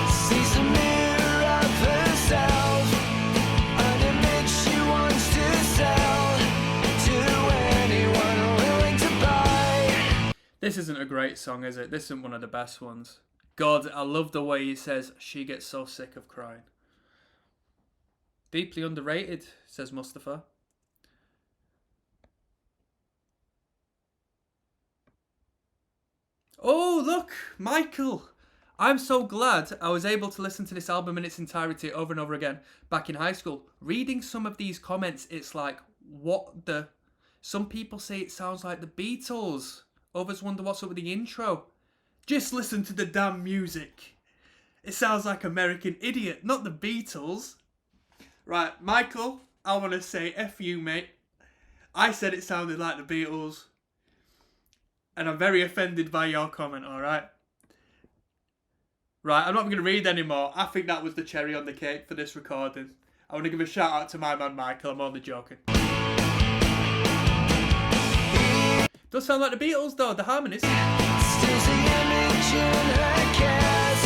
sees a mirror of herself, an image she wants to sell to anyone willing to buy. This isn't a great song, is it? This isn't one of the best ones. God, I love the way he says, she gets so sick of crying. Deeply underrated, says Mustafa. Oh, look, Michael. I'm so glad I was able to listen to this album in its entirety over and over again back in high school. Reading some of these comments, it's like, what the... Some people say it sounds like the Beatles. Others wonder what's up with the intro. Just listen to the damn music. It sounds like American Idiot, not the Beatles. Right, Michael, I want to say F you, mate. I said it sounded like the Beatles. And I'm very offended by your comment, alright? Right, I'm not going to read anymore. I think that was the cherry on the cake for this recording. I want to give a shout out to my man Michael, I'm only joking. Does sound like the Beatles though, the harmonies. Still the image in her kiss,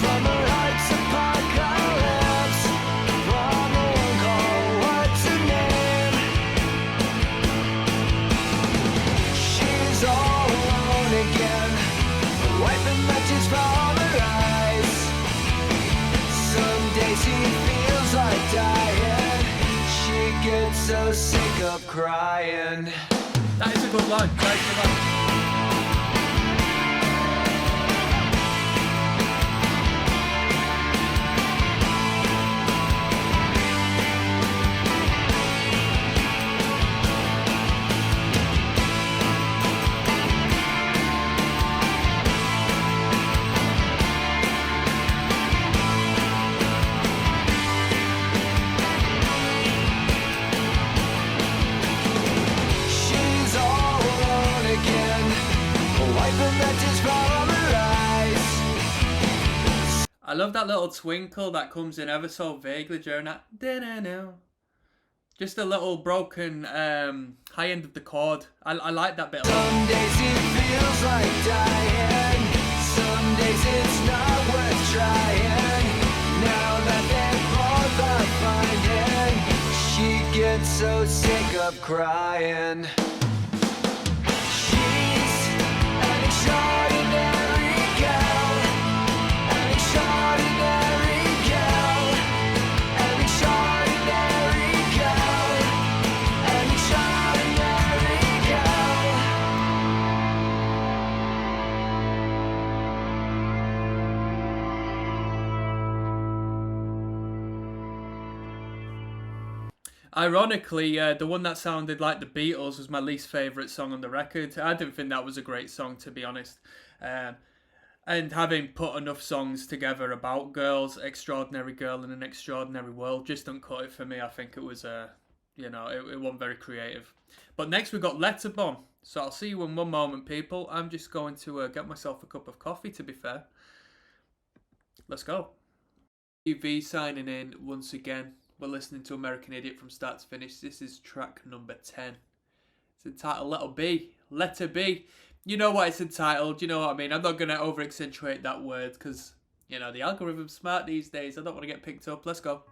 from her heart's apocalypse, from a one called Whatsername. She's all alone again, wiping matches from her eyes. Some days he feels like dying. She gets so sick of crying. That is a good line. That is a good line. She's all alone again, wiping matches from her eyes. I love that little twinkle that comes in ever so vaguely during that. Da-da-da. Just a little broken high end of the chord. I like that bit a lot. Some days it feels like dying, some days it's not worth trying. Now that they're both are finding, she gets so sick of crying. She's an extraordinary girl, an extraordinary girl, an extraordinary girl, an extraordinary girl. Ironically, the one that sounded like the Beatles was my least favourite song on the record. I didn't think that was a great song, to be honest. And having put enough songs together about girls, Extraordinary Girl in an Extraordinary World, just don't cut it for me. I think it was You know, it wasn't very creative. But next we've got Letterbomb. So I'll see you in one moment, people. I'm just going to get myself a cup of coffee, to be fair. Let's go. TV signing in once again. We're listening to American Idiot from start to finish. This is track number 10. It's entitled Letter B. You know what it's entitled, you know what I mean. I'm not going to over accentuate that word because, you know, the algorithm's smart these days. I don't want to get picked up. Let's go.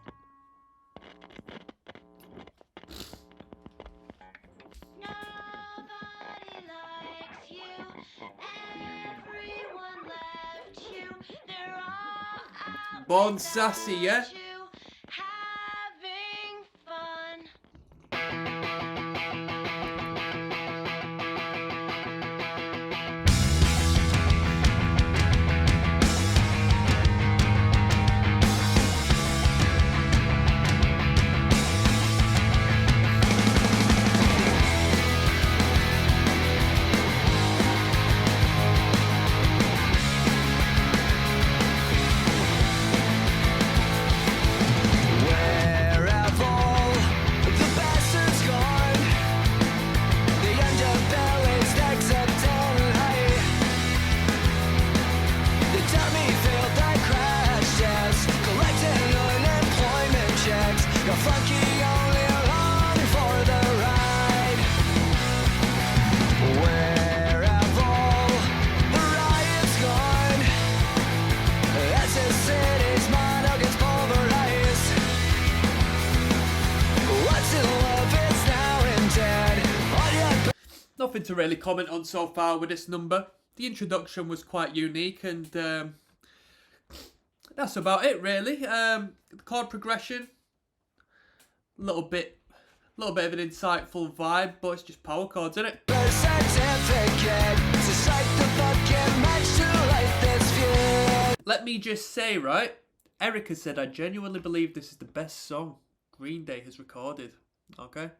Born sassy, yeah? Nothing to really comment on so far with this number. The introduction was quite unique, and that's about it really. The chord progression, a little bit of an insightful vibe, but it's just power chords, isn't it? Let me just say, right? Erica said, I genuinely believe this is the best song Green Day has recorded. Okay.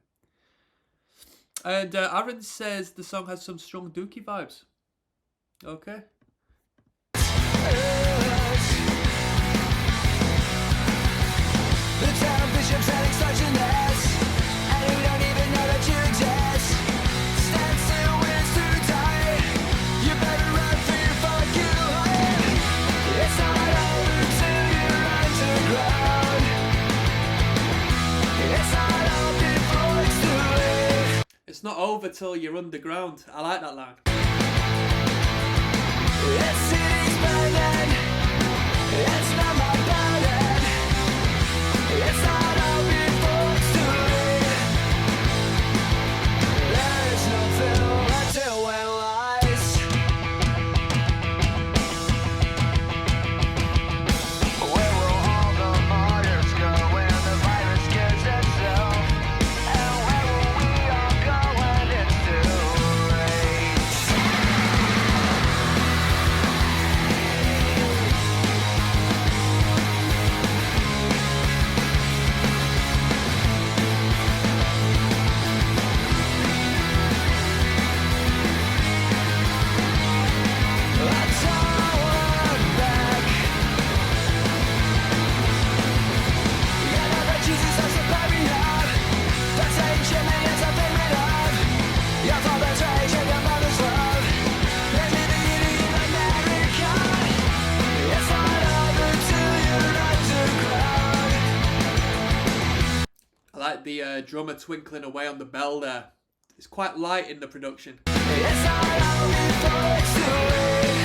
And Aaron says the song has some strong Dookie vibes. Okay. The town bishop's heading such a mess, and we don't even know that you exist. Stand still when it's too tight. You better run for your fucking life. It's not over till you're underground. It's not over before it's too late. It's not over till you're underground. I like that line. This city's burning. It's not my burden. It's not over before it's too late. There's nothing left to analyze. Where will all the martyrs go when the virus gets itself? And where will we all go when it's too late? Let's all look back. You know that Jesus has a baby love. That's ancient and it's a favorite of your father's rage and your mother's love. Maybe the beauty in America. It's not over till you're underground. I like the drummer twinkling away on the bell there. It's quite light in the production. It's not over before it's too late.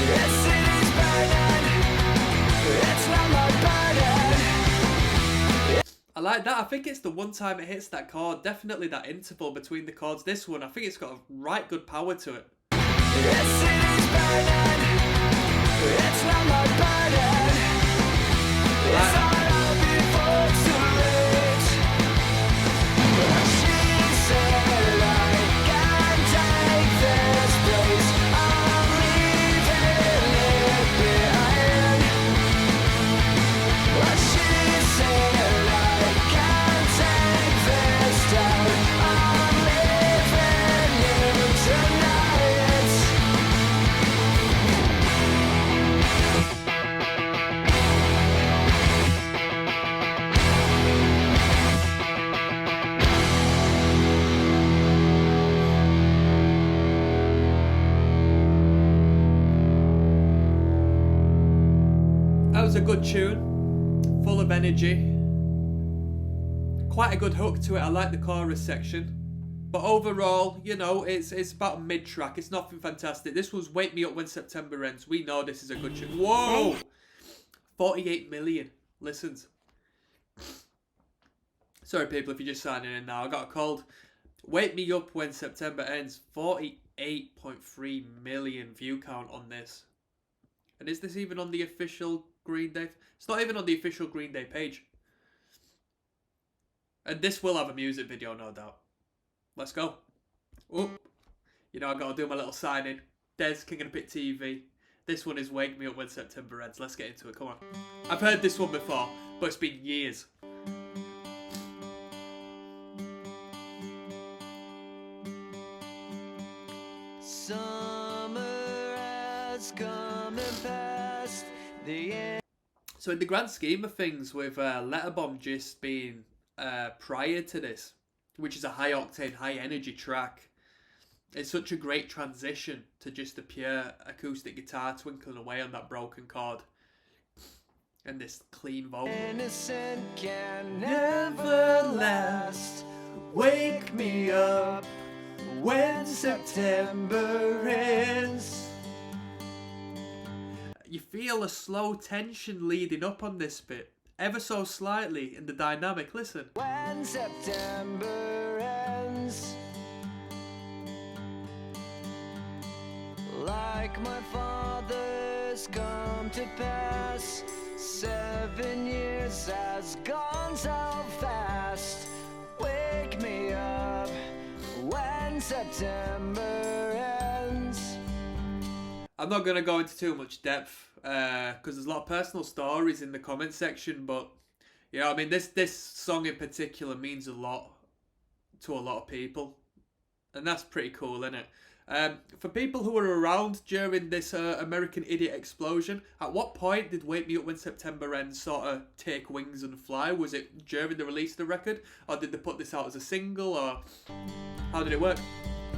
This city's burning. It's not my burden. I like that. I think it's the one time it hits that chord. Definitely that interval between the chords. This one, I think it's got a right good power to it. This city's burning. It's not my burden. It's not over before it's too late. She said I can't take this place. I'm leaving it behind. She said I can't take this down. I'm leaving you tonight. was a good tune, full of energy. Quite a good hook to it. I like the chorus section. But overall, you know, it's about a mid-track. It's nothing fantastic. This was Wake Me Up When September Ends. We know this is a good tune. Whoa! 48 million listens. Sorry, people, if you're just signing in now. I got a cold. Wake Me Up When September Ends. 48.3 million view count on this. And is this even on the official Green Day? It's not even on the official Green Day page. And this will have a music video, no doubt. Let's go. Oh, you know, I gotta do my little sign in. Des, King of the Pit TV. This one is Wake Me Up When September Ends. Let's get into it. Come on. I've heard this one before, but it's been years. Summer has come and passed the end. So in the grand scheme of things, with Letterbomb just being prior to this, which is a high octane, high energy track, it's such a great transition to just the pure acoustic guitar twinkling away on that broken chord and this clean vocal. Innocent can never last. Wake me up when September ends. You feel a slow tension leading up on this bit, ever so slightly in the dynamic. Listen. When September ends, like my father's come to pass, 7 years has gone so fast. Wake me up when September ends. I'm not going to go into too much depth because there's a lot of personal stories in the comment section, but you know, I mean, this song in particular means a lot to a lot of people, and that's pretty cool, isn't it? For people who were around during this American Idiot explosion, at what point did Wake Me Up When September Ends sort of take wings and fly? Was it during the release of the record, or did they put this out as a single, or how did it work?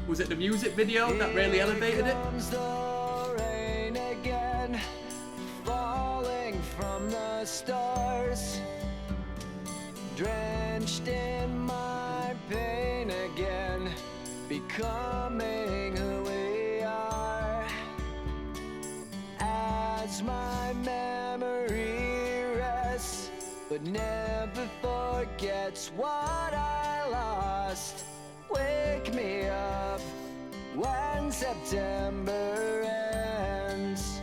Was it the music video that really elevated it? Comes the rain again, falling from the stars, drenched in my pain again, becoming who we are. As my memory rests, but never forgets what I lost. Wake me up when September ends.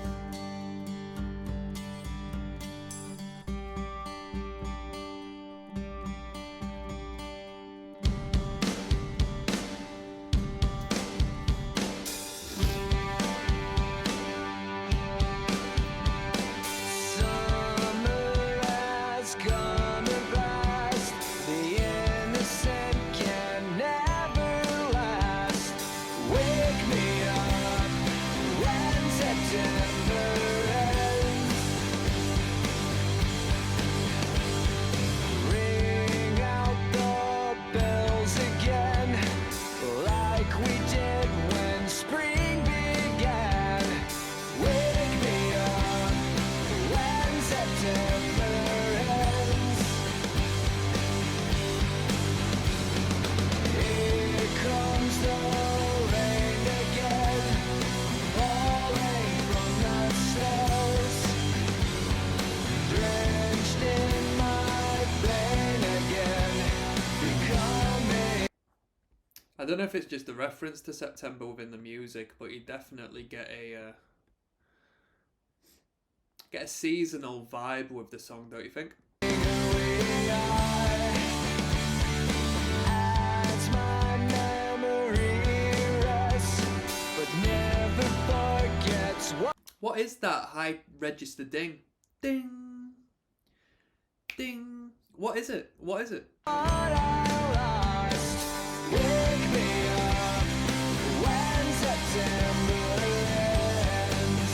Summer has come and passed. The innocent can never last. Wake me up when September ends. Ring out the bells again, like we did when spring began. Wake me up when September ends. Here comes the rain again, falling from the stars, drenched in my pain again, becoming. I don't know if it's just a reference to September within the music, but you definitely get a seasonal vibe with the song, don't you think? Who we are. As my memory rests, but never forgets What is that high register ding? Ding. Ding. What is it? What is it? what I lost. Wake me up when September ends.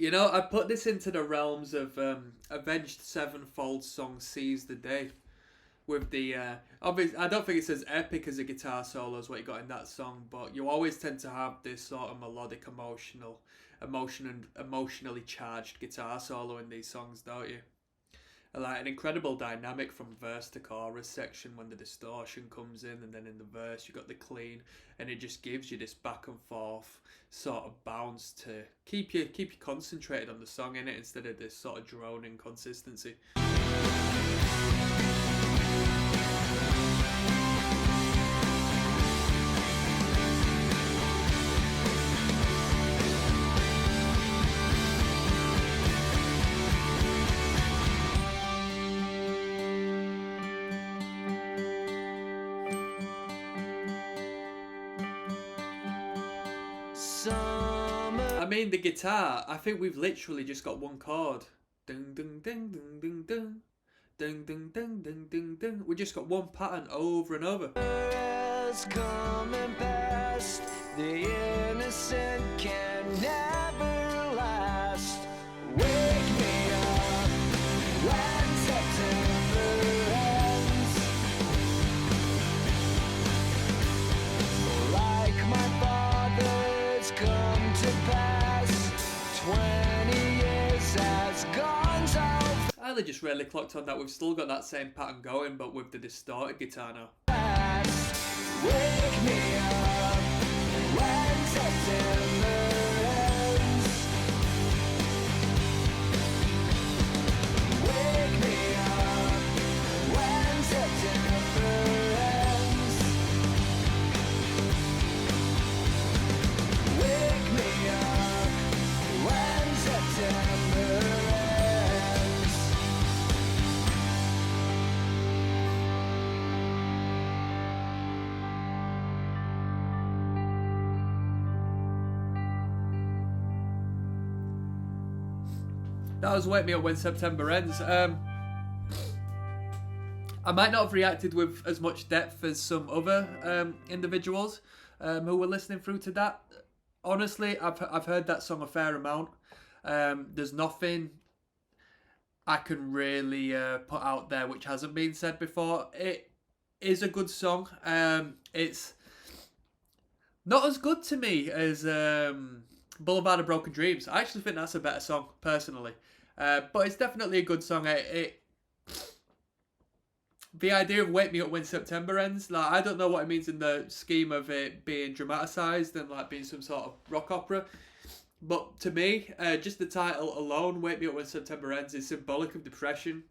You know, I put this into the realms of Avenged Sevenfold's song "Seize the Day." With the obvious, I don't think it's as epic as a guitar solo as what you got in that song, but you always tend to have this sort of melodic, emotionally charged guitar solo in these songs, don't you? And like an incredible dynamic from verse to chorus section when the distortion comes in, and then in the verse you got the clean, and it just gives you this back and forth sort of bounce to keep you concentrated on the song in it instead of this sort of droning consistency. I mean, the guitar, I think we've literally just got one chord. Ding, ding, ding, ding, ding, ding. Ding, ding, ding, ding, ding, ding. We just got one pattern over and over. Coming past, the innocent can never last. Wake me up when September ends. Like my father's come to pass, 20 years has gone so I only just really clocked on that we've still got that same pattern going, but with the distorted guitar now. fast. Wake me up when September ends. Wake me up when September ends. Wake me up when September ends. That was Wake Me Up When September Ends. I might not have reacted with as much depth as some other individuals who were listening through to that. Honestly, I've heard that song a fair amount. There's nothing I can really put out there which hasn't been said before. It is a good song. It's not as good to me as Boulevard of Broken Dreams. I actually think that's a better song, personally. But it's definitely a good song. The idea of Wake Me Up When September Ends, like, I don't know what it means in the scheme of it being dramatised and like being some sort of rock opera. But to me, just the title alone, Wake Me Up When September Ends, is symbolic of depression.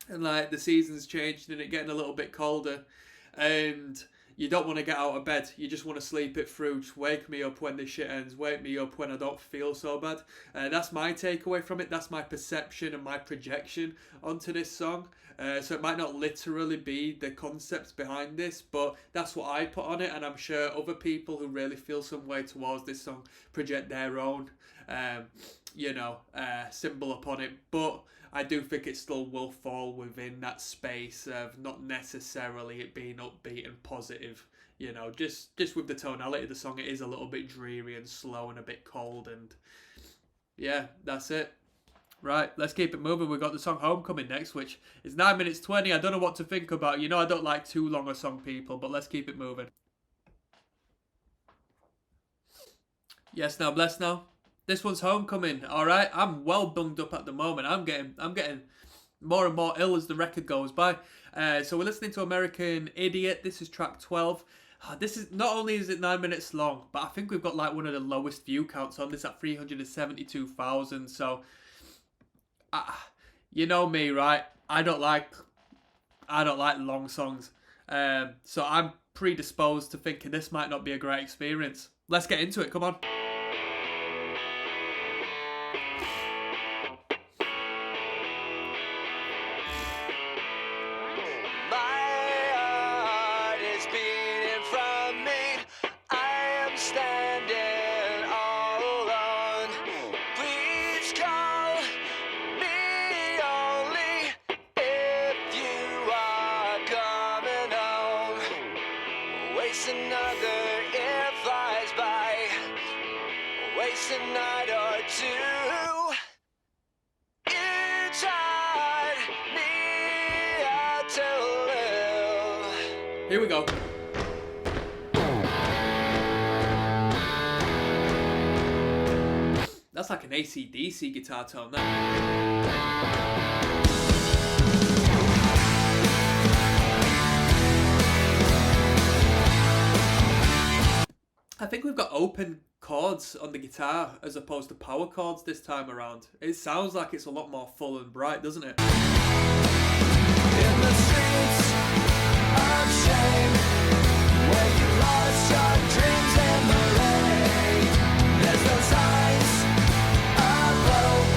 And like the seasons changed and it getting a little bit colder. And you don't want to get out of bed. You just want to sleep it through. Just wake me up when this shit ends. Wake me up when I don't feel so bad. That's my takeaway from it. That's my perception and my projection onto this song. So it might not literally be the concepts behind this, but that's what I put on it. And I'm sure other people who really feel some way towards this song project their own, symbol upon it. But I do think it still will fall within that space of not necessarily it being upbeat and positive. You know, just with the tonality of the song, it is a little bit dreary and slow and a bit cold. And yeah, that's it. Right, let's keep it moving. We've got the song Homecoming next, which is 9 minutes 20. I don't know what to think about. You know, I don't like too long a song, people, but let's keep it moving. Yes, now, bless now. This one's Homecoming, alright? I'm well bunged up at the moment. I'm getting more and more ill as the record goes by. So we're listening to American Idiot. This is track 12. This is, not only is it 9 minutes long, but I think we've got like one of the lowest view counts on this at 372,000. So, you know me, right? I don't like long songs. So I'm predisposed to thinking this might not be a great experience. Let's get into it, come on. Another year flies by, waste a night or two. Here we go. That's like an AC/DC guitar tone, that. I think we've got open chords on the guitar as opposed to power chords this time around. It sounds like it's a lot more full and bright, doesn't it? In the streets of shame, where you lost your dreams in the rain, there's no signs of hope,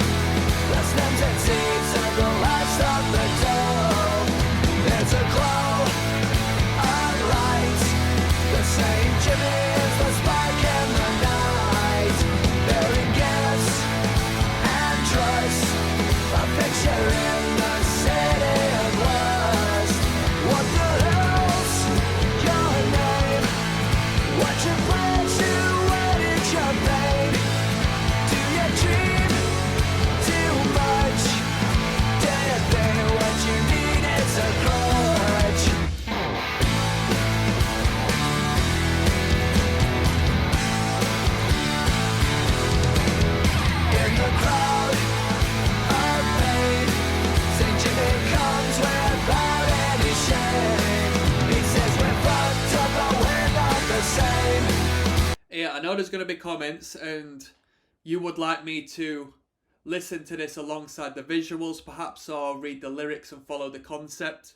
less empty seats at the last of the dough. There's a glow of light, the same Jimmy is the spark in the night. Bearing gifts and trust, a picture in the city of lust. What the hell's your name? What you plan to, what is your pain? Do you dream too much? Do you think what you need is a crutch? In the crowd of pain, St. Jimmy comes without any shame. He says we're fucked up but we're not the same. Yeah, I know there's going to be comments and you would like me to listen to this alongside the visuals perhaps, or read the lyrics and follow the concept.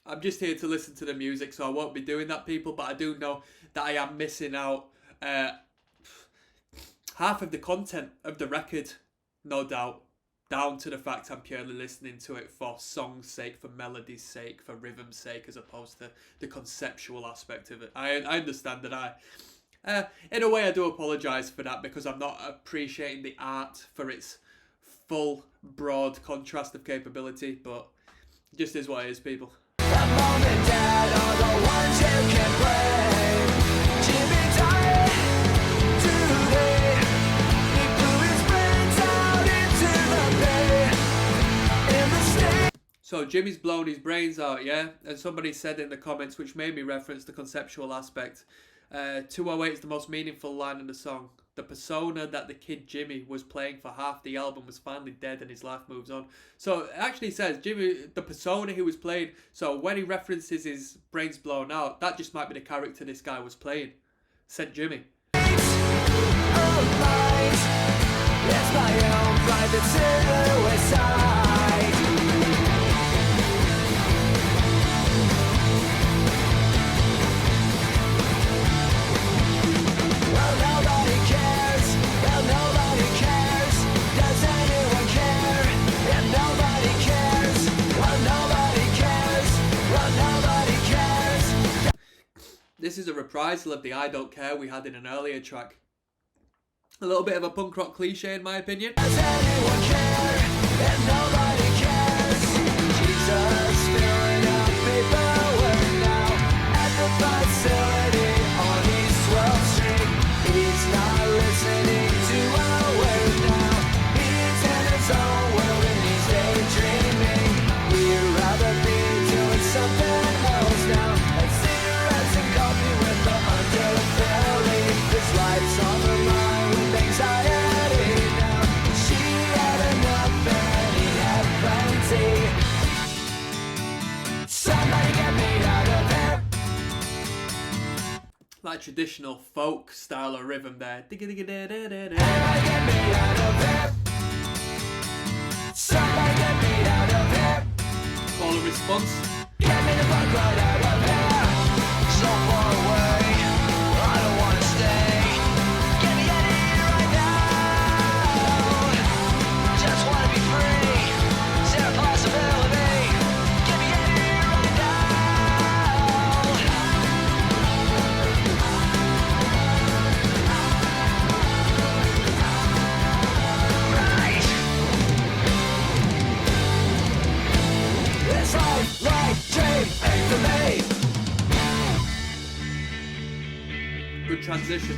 I'm just here to listen to the music, so I won't be doing that, people, but I do know that I am missing out half of the content of the record, no doubt, down to the fact I'm purely listening to it for song's sake, for melody's sake, for rhythm's sake, as opposed to the conceptual aspect of it. I understand that in a way I do apologise for that, because I'm not appreciating the art for its full, broad contrast of capability, but just is what it is, people. That mom and dad are the ones you can blame. Jimmy died today. He blew his brains out into the bay. In the state. So Jimmy's blown his brains out, yeah? And somebody said in the comments, which made me reference the conceptual aspect, 208 is the most meaningful line in the song. The persona that the kid Jimmy was playing for half the album was finally dead and his life moves on. So it actually says Jimmy, the persona he was playing, so when he references his brains blown out, that just might be the character this guy was playing. Said Jimmy. It's my own private suicide. Well, nobody cares. Well, nobody cares. Does anyone care? If nobody cares. Well, nobody cares. Well, nobody cares. This is a reprisal of the I Don't Care we had in an earlier track. A little bit of a punk rock cliche in my opinion. Does anyone care? If nobody cares. Jesus filling up paperwork now at the facility on East 12th Street. He's not listening to our word now. He's in his own world and he's daydreaming. We'd rather be doing something else now, like cigarettes and coffee with the underbelly. His life's on the line with anxiety now. She had enough and he had plenty. Somebody get me out of here. Like traditional folk style of rhythm there. Somebody get me out of here. Somebody get me out of here. Call and response. Get me the fuck right out of here. So far away, I don't wanna stay. Get me out of here right now. Just wanna be free. Is there a possibility? Get me out of here right now. Right. This life, like dream, ain't for me. Good transition.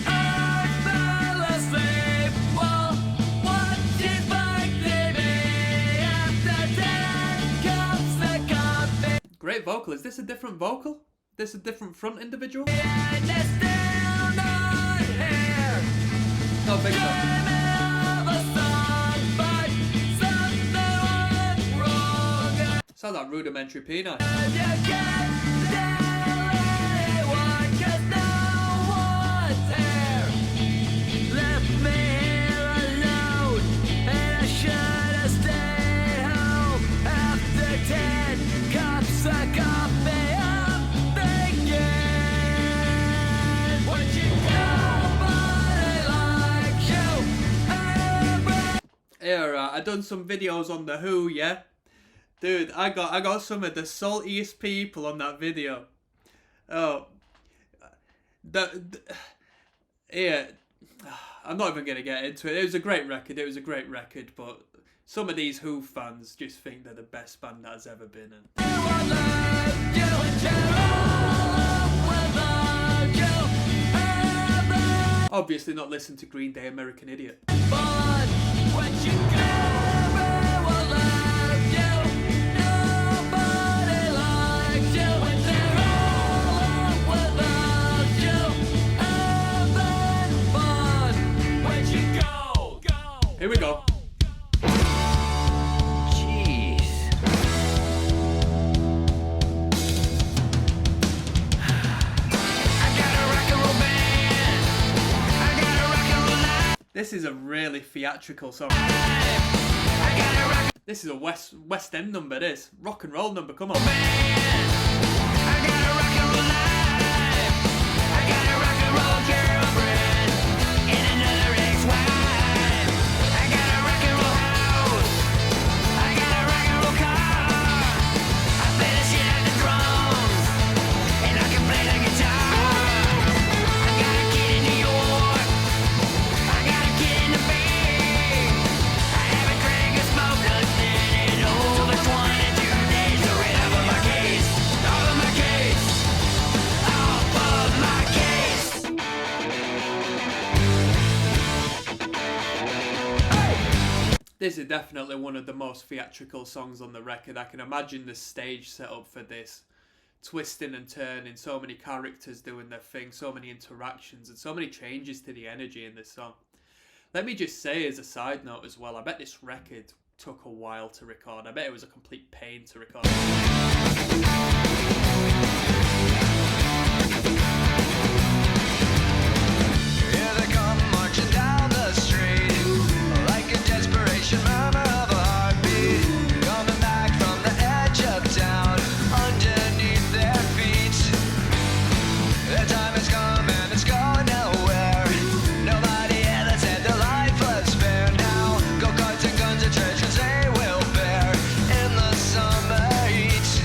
I fell asleep. great vocal. Is this a different vocal? This a different front individual? Don't think so. Sounds like rudimentary peanut. Yeah, right. I done some videos on the Who, yeah. Dude, I got some of the saltiest people on that video. Oh, yeah. I'm not even gonna get into it. It was a great record. It was a great record, but some of these Who fans just think they're the best band that has ever been. Obviously, not listen to Green Day, American Idiot. Here we go. This is a really theatrical song. This is a West End number, this. Rock and roll number, come on. This is definitely one of the most theatrical songs on the record. I can imagine the stage setup for this. Twisting and turning, so many characters doing their thing, so many interactions, and so many changes to the energy in this song. Let me just say as a side note as well, I bet this record took a while to record. I bet it was a complete pain to record. Here they come marching down the street, like a desperation murmur of a heartbeat, coming back from the edge of town, underneath their feet. Their time has come and it's going nowhere. Nobody ever said their life was fair. Now go-karts and guns and treasures they will bear in the summer heat.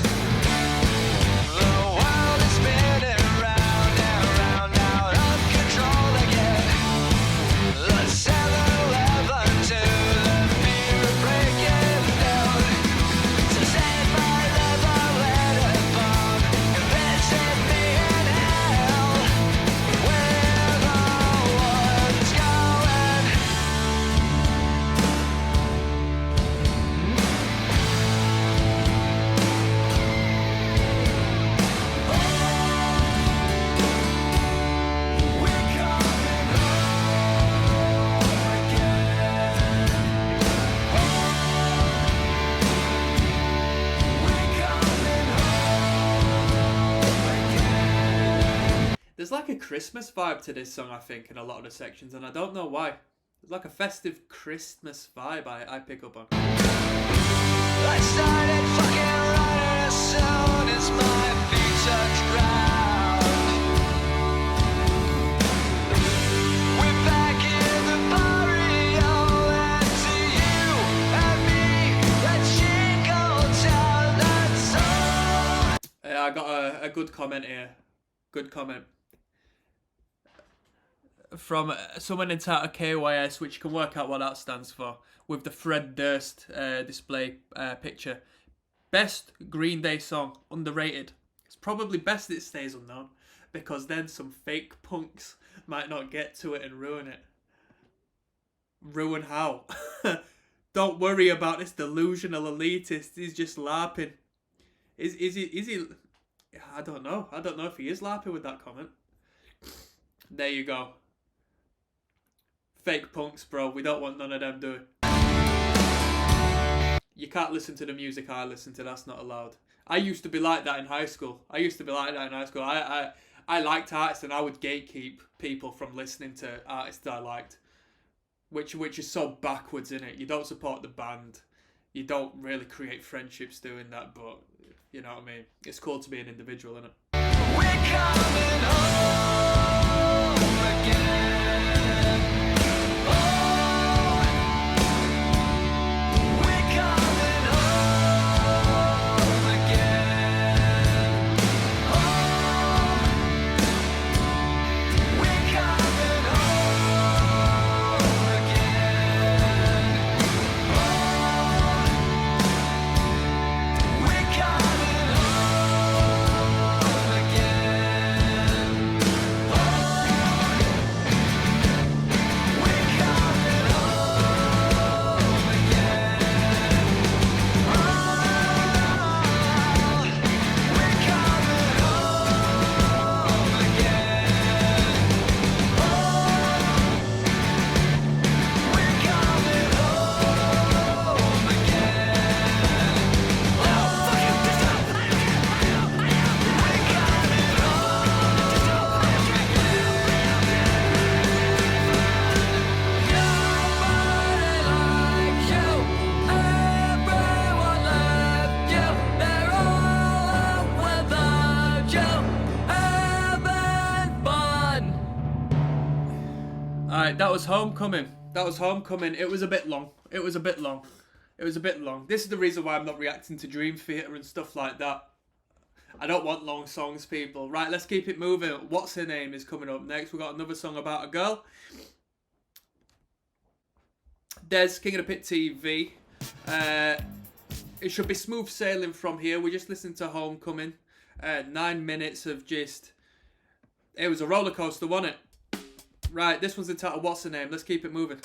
The world is spinning round and round, out of control again. The 7-Eleven to the fear of breaking down. So stand by the Letterbomb and visit me in hell, where the one's going. We're coming home again. We're coming home again. There's like a Christmas vibe to this song, I think, in a lot of the sections, and I don't know why. There's like a festive Christmas vibe I pick up on. I started fucking running as soon as my feet touched ground. We're back in the barrio, and to you and me, let's jingle down that song. I got a good comment here. Good comment. From someone in Tata KYS, which you can work out what that stands for, with the Fred Durst display picture. Best Green Day song, underrated. It's probably best it stays unknown, because then some fake punks might not get to it and ruin it. Ruin how? Don't worry about this delusional elitist, he's just LARPing. Is he? I don't know. I don't know if he is laughing with that comment. There you go. Fake punks, bro. We don't want none of them doing. You can't listen to the music I listen to. That's not allowed. I used to be like that in high school. I liked artists, and I would gatekeep people from listening to artists that I liked. Which is so backwards, innit? You don't support the band. You don't really create friendships doing that, but you know what I mean? It's cool to be an individual, innit? We're coming home again. Oh, we're coming home again. Oh, we're coming home again. Oh, we're coming home again. Oh, we're coming home again. Oh, we're coming home again. Oh, we're coming home again. Oh, fuck you, this time. We're coming Nobody like you. Everyone left you. They're all without you. Having fun. Alright, that was Homecoming. It was a bit long. This is the reason why I'm not reacting to Dream Theater and stuff like that. I don't want long songs, people. Right, let's keep it moving. Whatsername is coming up next. We got another song about a girl. Des, King of the Pit TV. It should be smooth sailing from here. We just listened to Homecoming. 9 minutes of just... It was a roller coaster, wasn't it? Right, this one's entitled What's Her Name? Let's keep it moving.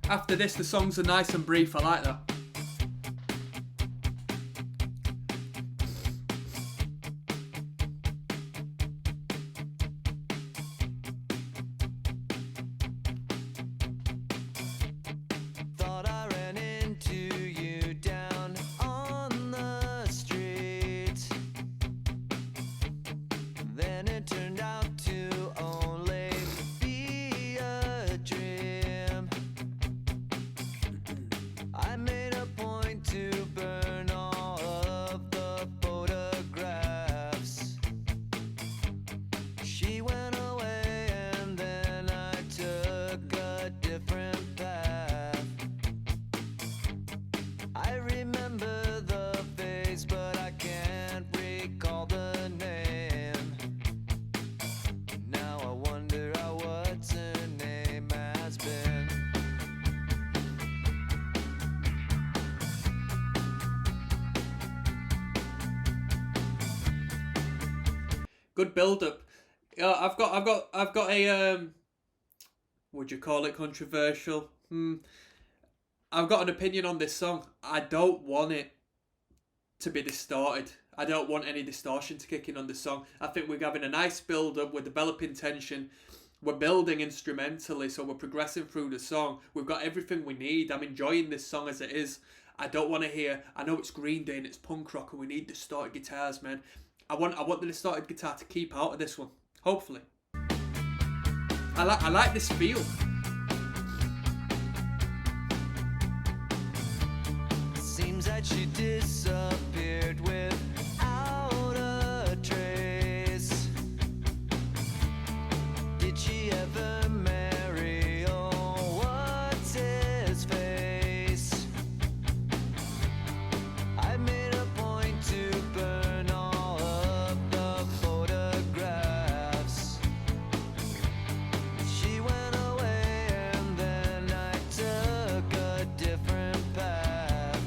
After this, the songs are nice and brief. I like that. Thought I ran into you down on the street. Then it turned out to only be a dream. I made a point to burn all of the photographs. She went away and then I took a different path. I remember the face, but I can't recall the name. Now I wonder how what's her name has been. Good build up. Yeah, I've got a would you call it controversial? I've got an opinion on this song. I don't want it to be distorted. I don't want any distortion to kick in on this song. I think we're having a nice build up. We're developing tension. We're building instrumentally, so we're progressing through the song. We've got everything we need. I'm enjoying this song as it is. I don't want to hear. I know it's Green Day and it's punk rock, and we need distorted guitars, man. I want the distorted guitar to keep out of this one. Hopefully. I like this feel. Seems that she disappeared without a trace. Did she ever marry? Oh, what's his face? I made a point to burn all of the photographs. She went away and then I took a different path.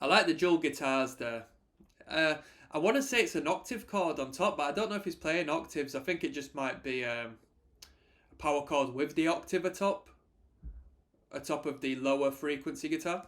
I like the dual guitars there. I want to say it's an octave chord on top, but I don't know if he's playing octaves. I think it just might be a power chord with the octave atop of the lower frequency guitar.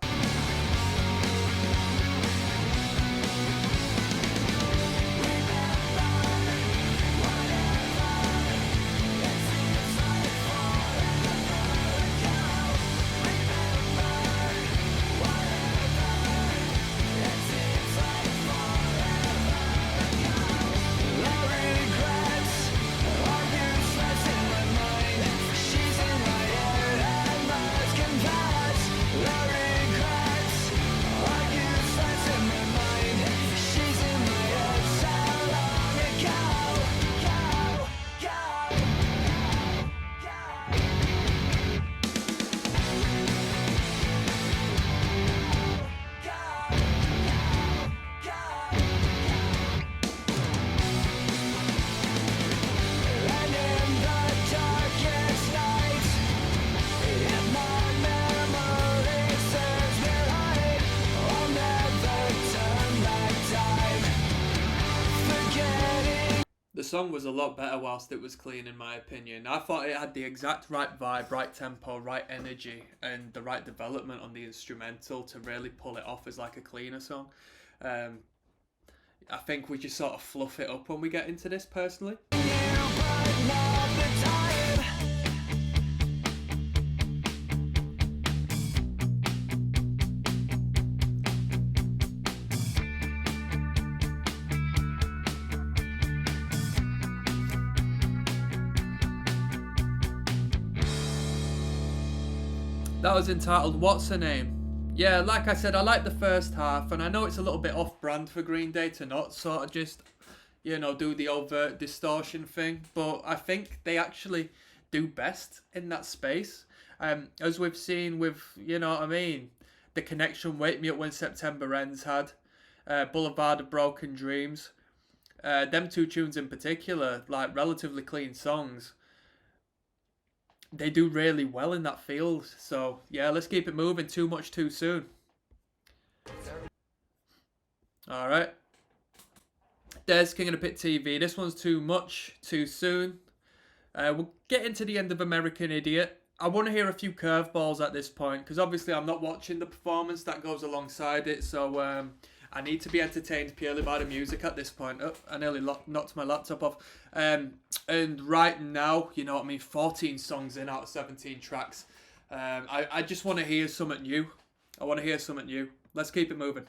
The song was a lot better whilst it was clean, in my opinion. I thought it had the exact right vibe, right tempo, right energy, and the right development on the instrumental to really pull it off as like a cleaner song. I think we just sort of fluff it up when we get into this, personally. That was entitled Whatsername. Yeah, like I said, I like the first half, and I know it's a little bit off-brand for Green Day to not sort of just, you know, do the overt distortion thing, but I think they actually do best in that space. As we've seen with, you know what I mean, The Connection, Wake Me Up When September Ends had, Boulevard of Broken Dreams. Them two tunes in particular, like relatively clean songs, they do really well in that field. So yeah, let's keep it moving. Too Much Too Soon. Alright. There's King of the Pit TV. This one's Too Much Too Soon. We'll get into the end of American Idiot. I want to hear a few curveballs at this point, because obviously I'm not watching the performance that goes alongside it, so I need to be entertained purely by the music at this point. Oh, I nearly knocked my laptop off. And right now, you know what I mean, 14 songs in out of 17 tracks. I just want to hear something new. I want to hear something new. Let's keep it moving.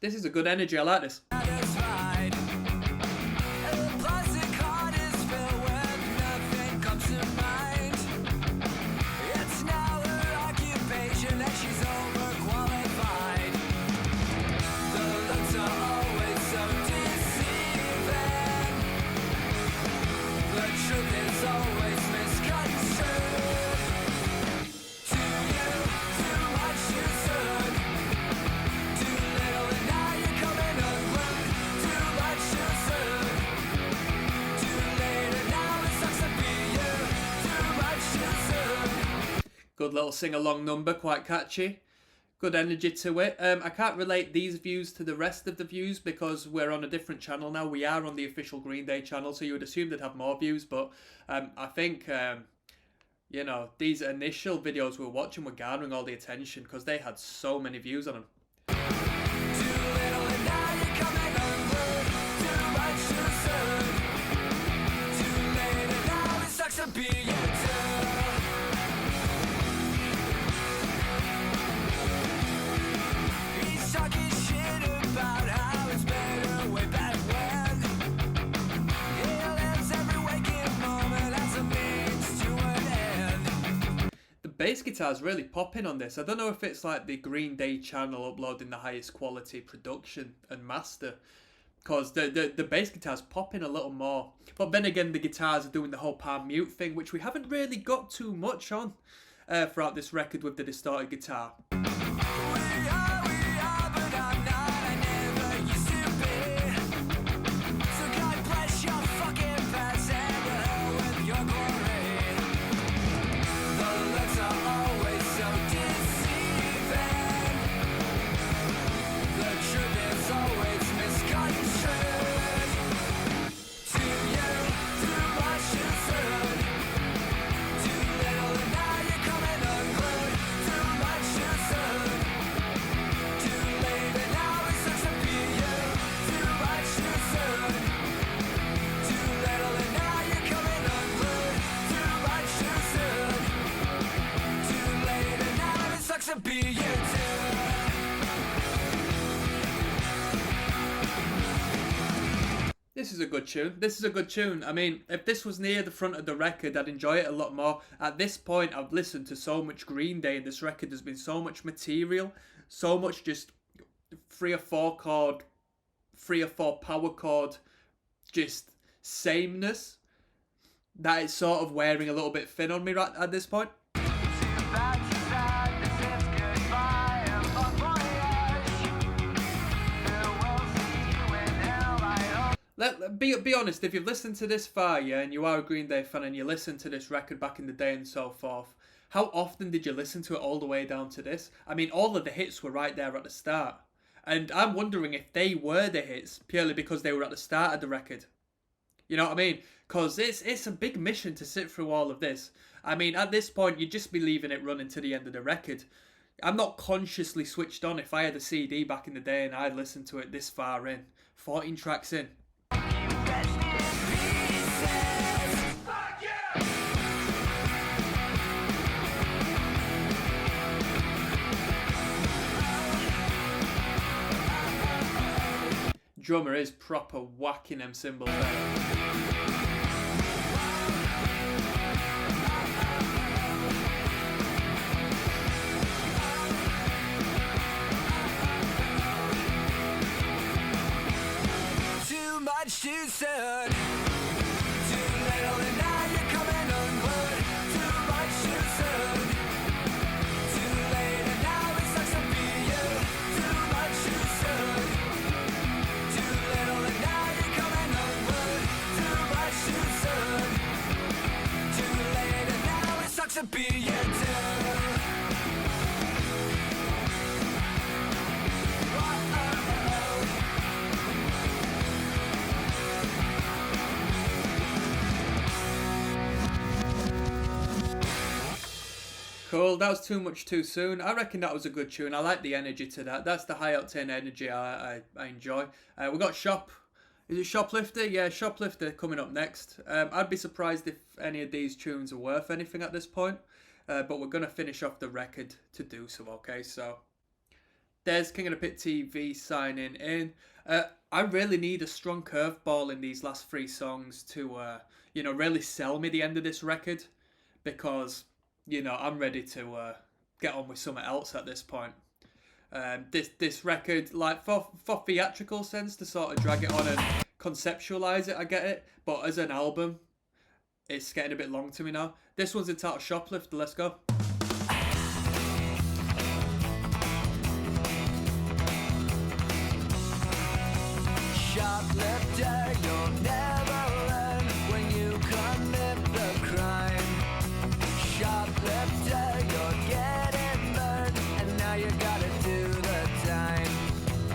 This is a good energy, I like this. Good little sing-along number, quite catchy. Good energy to it. I can't relate these views to the rest of the views because we're on a different channel now. We are on the official Green Day channel, so you would assume they'd have more views. But I think, you know, these initial videos we were watching were garnering all the attention because they had so many views on them. Bass guitar's really popping on this. I don't know if it's like the Green Day channel uploading the highest quality production and master, because the bass guitar's popping a little more. But then again, the guitars are doing the whole palm mute thing, which we haven't really got too much on throughout this record with the distorted guitar. We are, but I'm not, I never used to be. So God bless your fucking past and to hell with your glory. The looks are always so deceiving. The truth is always misconstrued. To you, too much too soon. Too little and now you're coming unglued. Too much too soon. Too late and now it sucks to be you. Too much too soon. Too little and now you're coming unglued. Too much too soon. Too late and now it sucks to be you too. This is a good tune. This is a good tune. I mean, if this was near the front of the record, I'd enjoy it a lot more. At this point, I've listened to so much Green Day, and this record has been so much material, so much just 3 or 4 chord, 3 or 4 power chord, just sameness, that it's sort of wearing a little bit thin on me right at this point. Be honest, if you've listened to this far, yeah, and you are a Green Day fan and you listened to this record back in the day and so forth, how often did you listen to it all the way down to this? I mean, all of the hits were right there at the start. And I'm wondering if they were the hits purely because they were at the start of the record. You know what I mean? Because it's a big mission to sit through all of this. I mean, at this point, you'd just be leaving it running to the end of the record. I'm not consciously switched on. If I had a CD back in the day and I'd listened to it this far in, 14 tracks in. Drummer is proper whacking them cymbals there. Too much too soon. Too little and now you're coming unglued. Too much too soon. Too late and now it sucks to be you. Too much too soon. Too little and now you're coming unglued. Too much too soon. Too late and now it sucks to be you too. Cool, that was Too Much Too Soon. I reckon that was a good tune. I like the energy to that. That's the high octane energy I enjoy. We got Is it Shoplifter? Yeah, Shoplifter coming up next. I'd be surprised if any of these tunes are worth anything at this point. But we're going to finish off the record to do so, okay? So, there's King of the Pit TV signing in. I really need a strong curveball in these last 3 songs to, really sell me the end of this record. Because, I'm ready to get on with something else at this point. This record, like, for theatrical sense, to sort of drag it on and conceptualize it, I get it. But as an album, it's getting a bit long to me now. This one's entitled Shoplifter. Let's go. Shoplifter, you'll never learn when you commit the crime. Shoplifter, you're getting burned, and now you gotta do the time.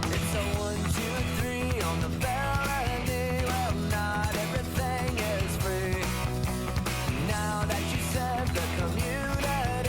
It's a 1, 2, 3 on the felony. Well, not everything is free. Now that you serve the community,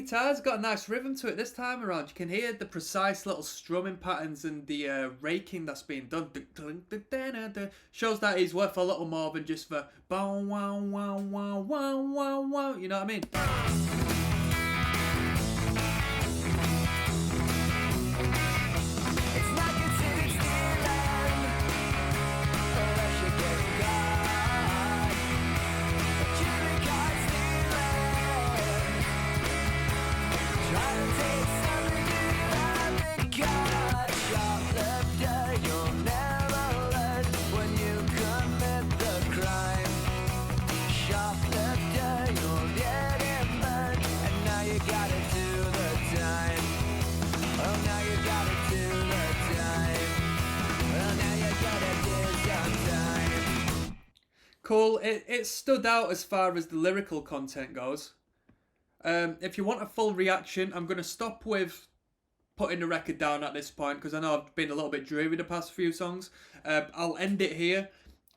guitar's got a nice rhythm to it this time around. You can hear the precise little strumming patterns and the raking that's being done. Shows that he's worth a little more than just the bow wow wow wow wow wow wow. You know what I mean? It's like a city stealing, unless you get caught. Jimmy caught stealing, trying to take something you haven't got. Shoplifter, you'll never learn when you commit the crime. Shoplifter, you'll get it burned, and now you gotta do the time. Oh, now you gotta do the time. Oh, now you gotta do some time. Cool. It stood out as far as the lyrical content goes. If you want a full reaction, I'm going to stop with putting the record down at this point because I know I've been a little bit dreary the past few songs. I'll end it here.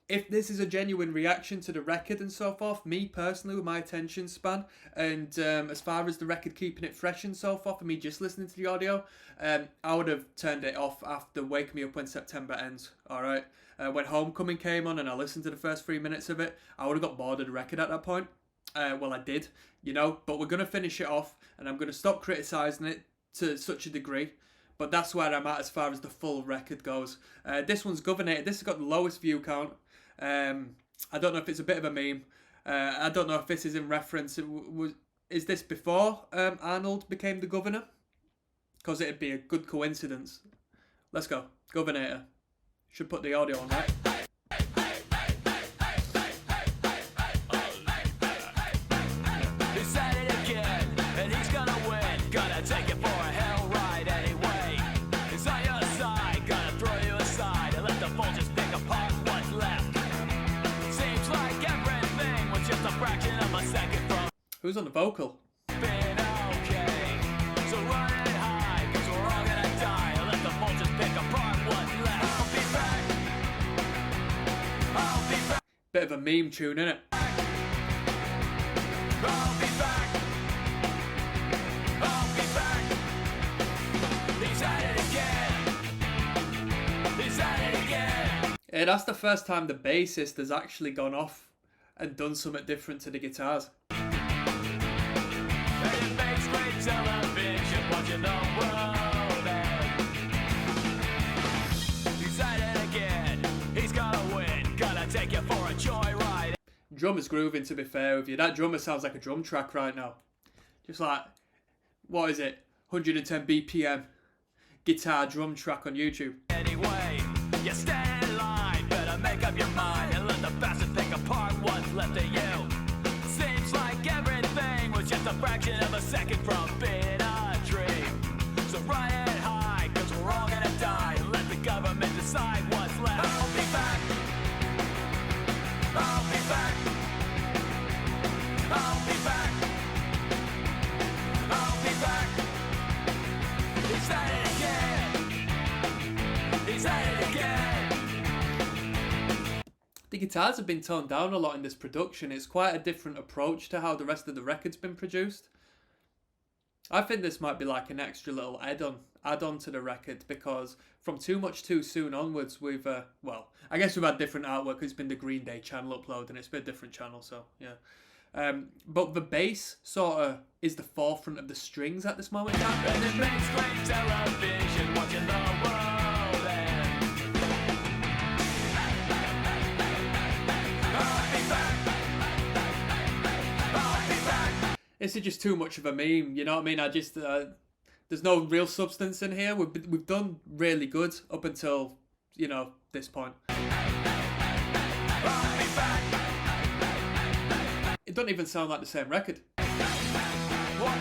If this is a genuine reaction to the record and so forth, me personally with my attention span and as far as the record keeping it fresh and so forth, and me just listening to the audio, I would have turned it off after Wake Me Up When September Ends, alright? When Homecoming came on and I listened to the first 3 minutes of it, I would have got bored of the record at that point. Well, I did, you know, but we're going to finish it off and I'm going to stop criticising it to such a degree. But that's where I'm at as far as the full record goes. This one's governated. This has got the lowest view count. I don't know if it's a bit of a meme. I don't know if this is in reference. Is this before Arnold became the governor? Because it'd be a good coincidence. Let's go. Governator. Should put the audio on, right? He's at it again, and he's gonna win. Gonna take it for a hell ride anyway. He's on your side, gonna throw you aside and let the vultures pick apart what's left. Seems like everything was just a fraction of a second from Who's on the vocal? being okay. So run it high, cause we're all gonna die and let the vultures pick apart what's left. I'll be back. I'll be back. Bit of a meme tune, innit? I'll be back. I'll be back. He's at it again. He's at it again. Yeah, that's the first time the bassist has actually gone off and done something different to the guitars. And it makes great television watching the world end. He's at it again. He's gonna win. Gonna take you for a joyride. Drummer's grooving, to be fair with you. That drummer sounds like a drum track right now. Just like, what is it? 110 BPM guitar drum track on YouTube. Anyway, you stand in line. Better make up your mind and let the bastard pick apart what's left of you. Seems like everything was just a fraction of a second from being a dream. So run it high, cause we're all gonna die. Let the government decide what's left. I'll be back. I'll be back. I'll be back. I'll be back. He's at it again. He's at it again. The guitars have been toned down a lot in this production. It's quite a different approach to how the rest of the record's been produced. I think this might be like an extra little add-on to the record because from Too Much Too Soon onwards we've, well, I guess we've had different artwork. It's been the Green Day channel upload and it's been a different channel, so yeah. But the bass sort of is the forefront of the strings at this moment in time. And it makes great television watching the world end. I'll be back. I'll be back. This is just too much of a meme, you know what I mean? I just, there's no real substance in here. We've done really good up until, you know, this point. I'll be back. It doesn't even sound like the same record. Walk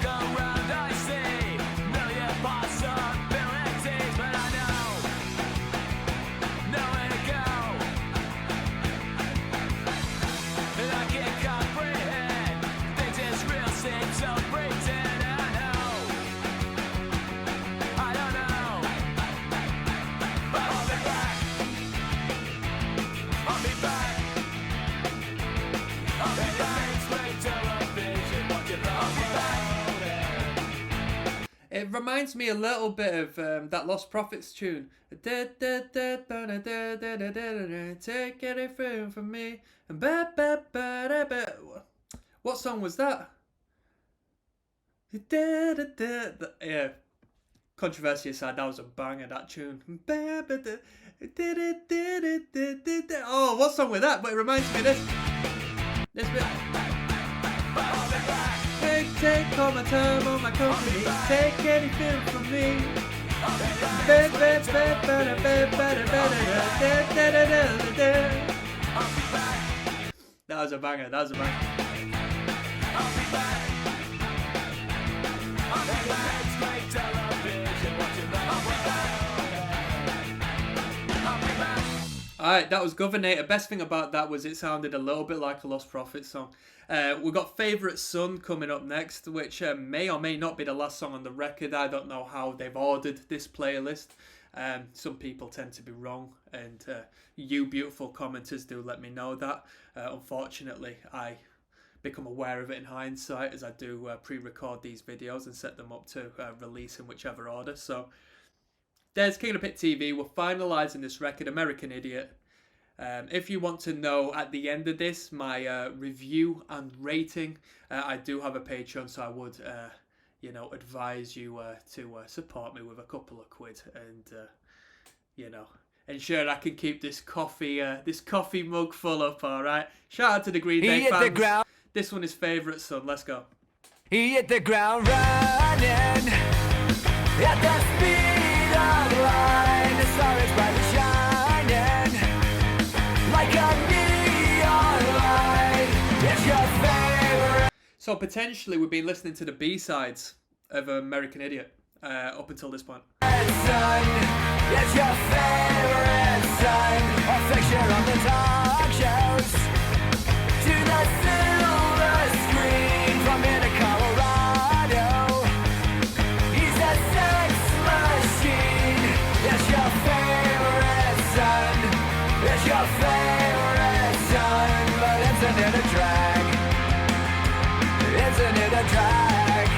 around, I see million possibilities, but I know nowhere to go. And I can't comprehend things as real seem so pretend. I know, I don't know, but I'll be back. I'll be back. I'll be back. Television, watching the world end. reminds me a little bit of that Lost Prophets tune. Take anything from me. What song was that? Yeah. Controversy aside, that was a banger, that tune. Oh, what song was that? But it reminds me of this. This bit. Take all my time, all my company. Take anything from me. That was a banger, that was a banger. Alright, that was Governator. Best thing about that was it sounded a little bit like a Lost Prophets song. We've got Favourite Son coming up next, which may or may not be the last song on the record. I don't know how they've ordered this playlist. Some people tend to be wrong, and you beautiful commenters do let me know that. Unfortunately, I become aware of it in hindsight as I do pre-record these videos and set them up to release in whichever order. So there's King of the Pit TV. We're finalising this record, American Idiot. If you want to know at the end of this my review and rating, I do have a Patreon, so I would advise you to support me with a couple of quid and ensure I can keep this coffee mug full up. All right. Shout out to the Green Day fans. This one is Favourite Son. Let's go. He hit the ground running at the speed of light. The star is brightly shining like a neon light. It's your favorite. So potentially we've been listening to the B-sides of American Idiot up until this point. Son, it's your favorite son. A fixture on the talk shows to the silver screen from here to Colorado. He's a sex machine. It's your favorite son. It's your favorite son. But isn't it a drag? Isn't it a drag?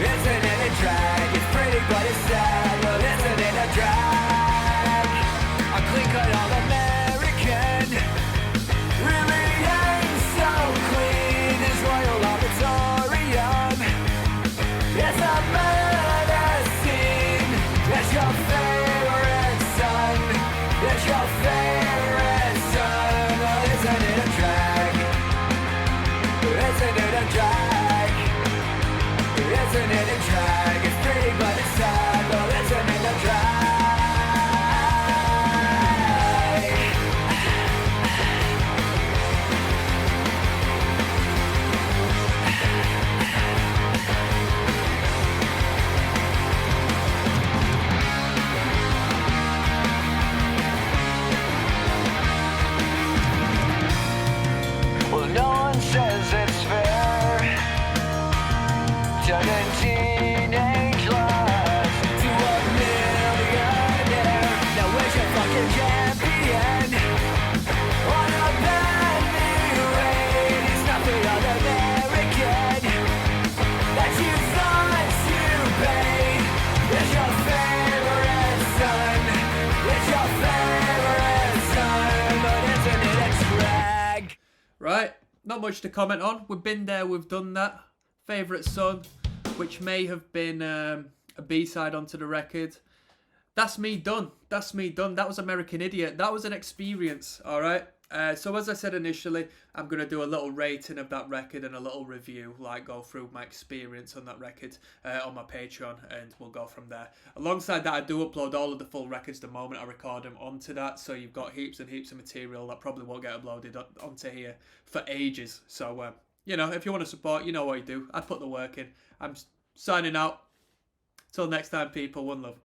Isn't it a drag? It's pretty but it's sad. But isn't it a drag? A clean cut all American really ain't so clean. His royal auditorium is a murder scene. It's your favorite son. It's your favorite son. Oh, isn't it a drag? Isn't it a drag? Isn't it a drag? It's pretty but it's sad. Oh, isn't it a drag? Well, no one says it's fair. Turning teenage life to a millionaire. Now where's your fucking champion? On a bad new rain. He's nothing un-American that you thought you paid. It's your favorite son. It's your favorite son. But isn't it a drag? Right, not much to comment on. We've been there, we've done that. Favourite Son, which may have been a B-side onto the record. That's me done. That's me done. That was American Idiot. That was an experience, all right? So as I said initially, I'm going to do a little rating of that record and a little review, like go through my experience on that record on my Patreon, and we'll go from there. Alongside that, I do upload all of the full records the moment I record them onto that, so you've got heaps and heaps of material that probably won't get uploaded onto here for ages. So, if you want to support, you know what you do. I put the work in. I'm signing out. Till next time, people. One love.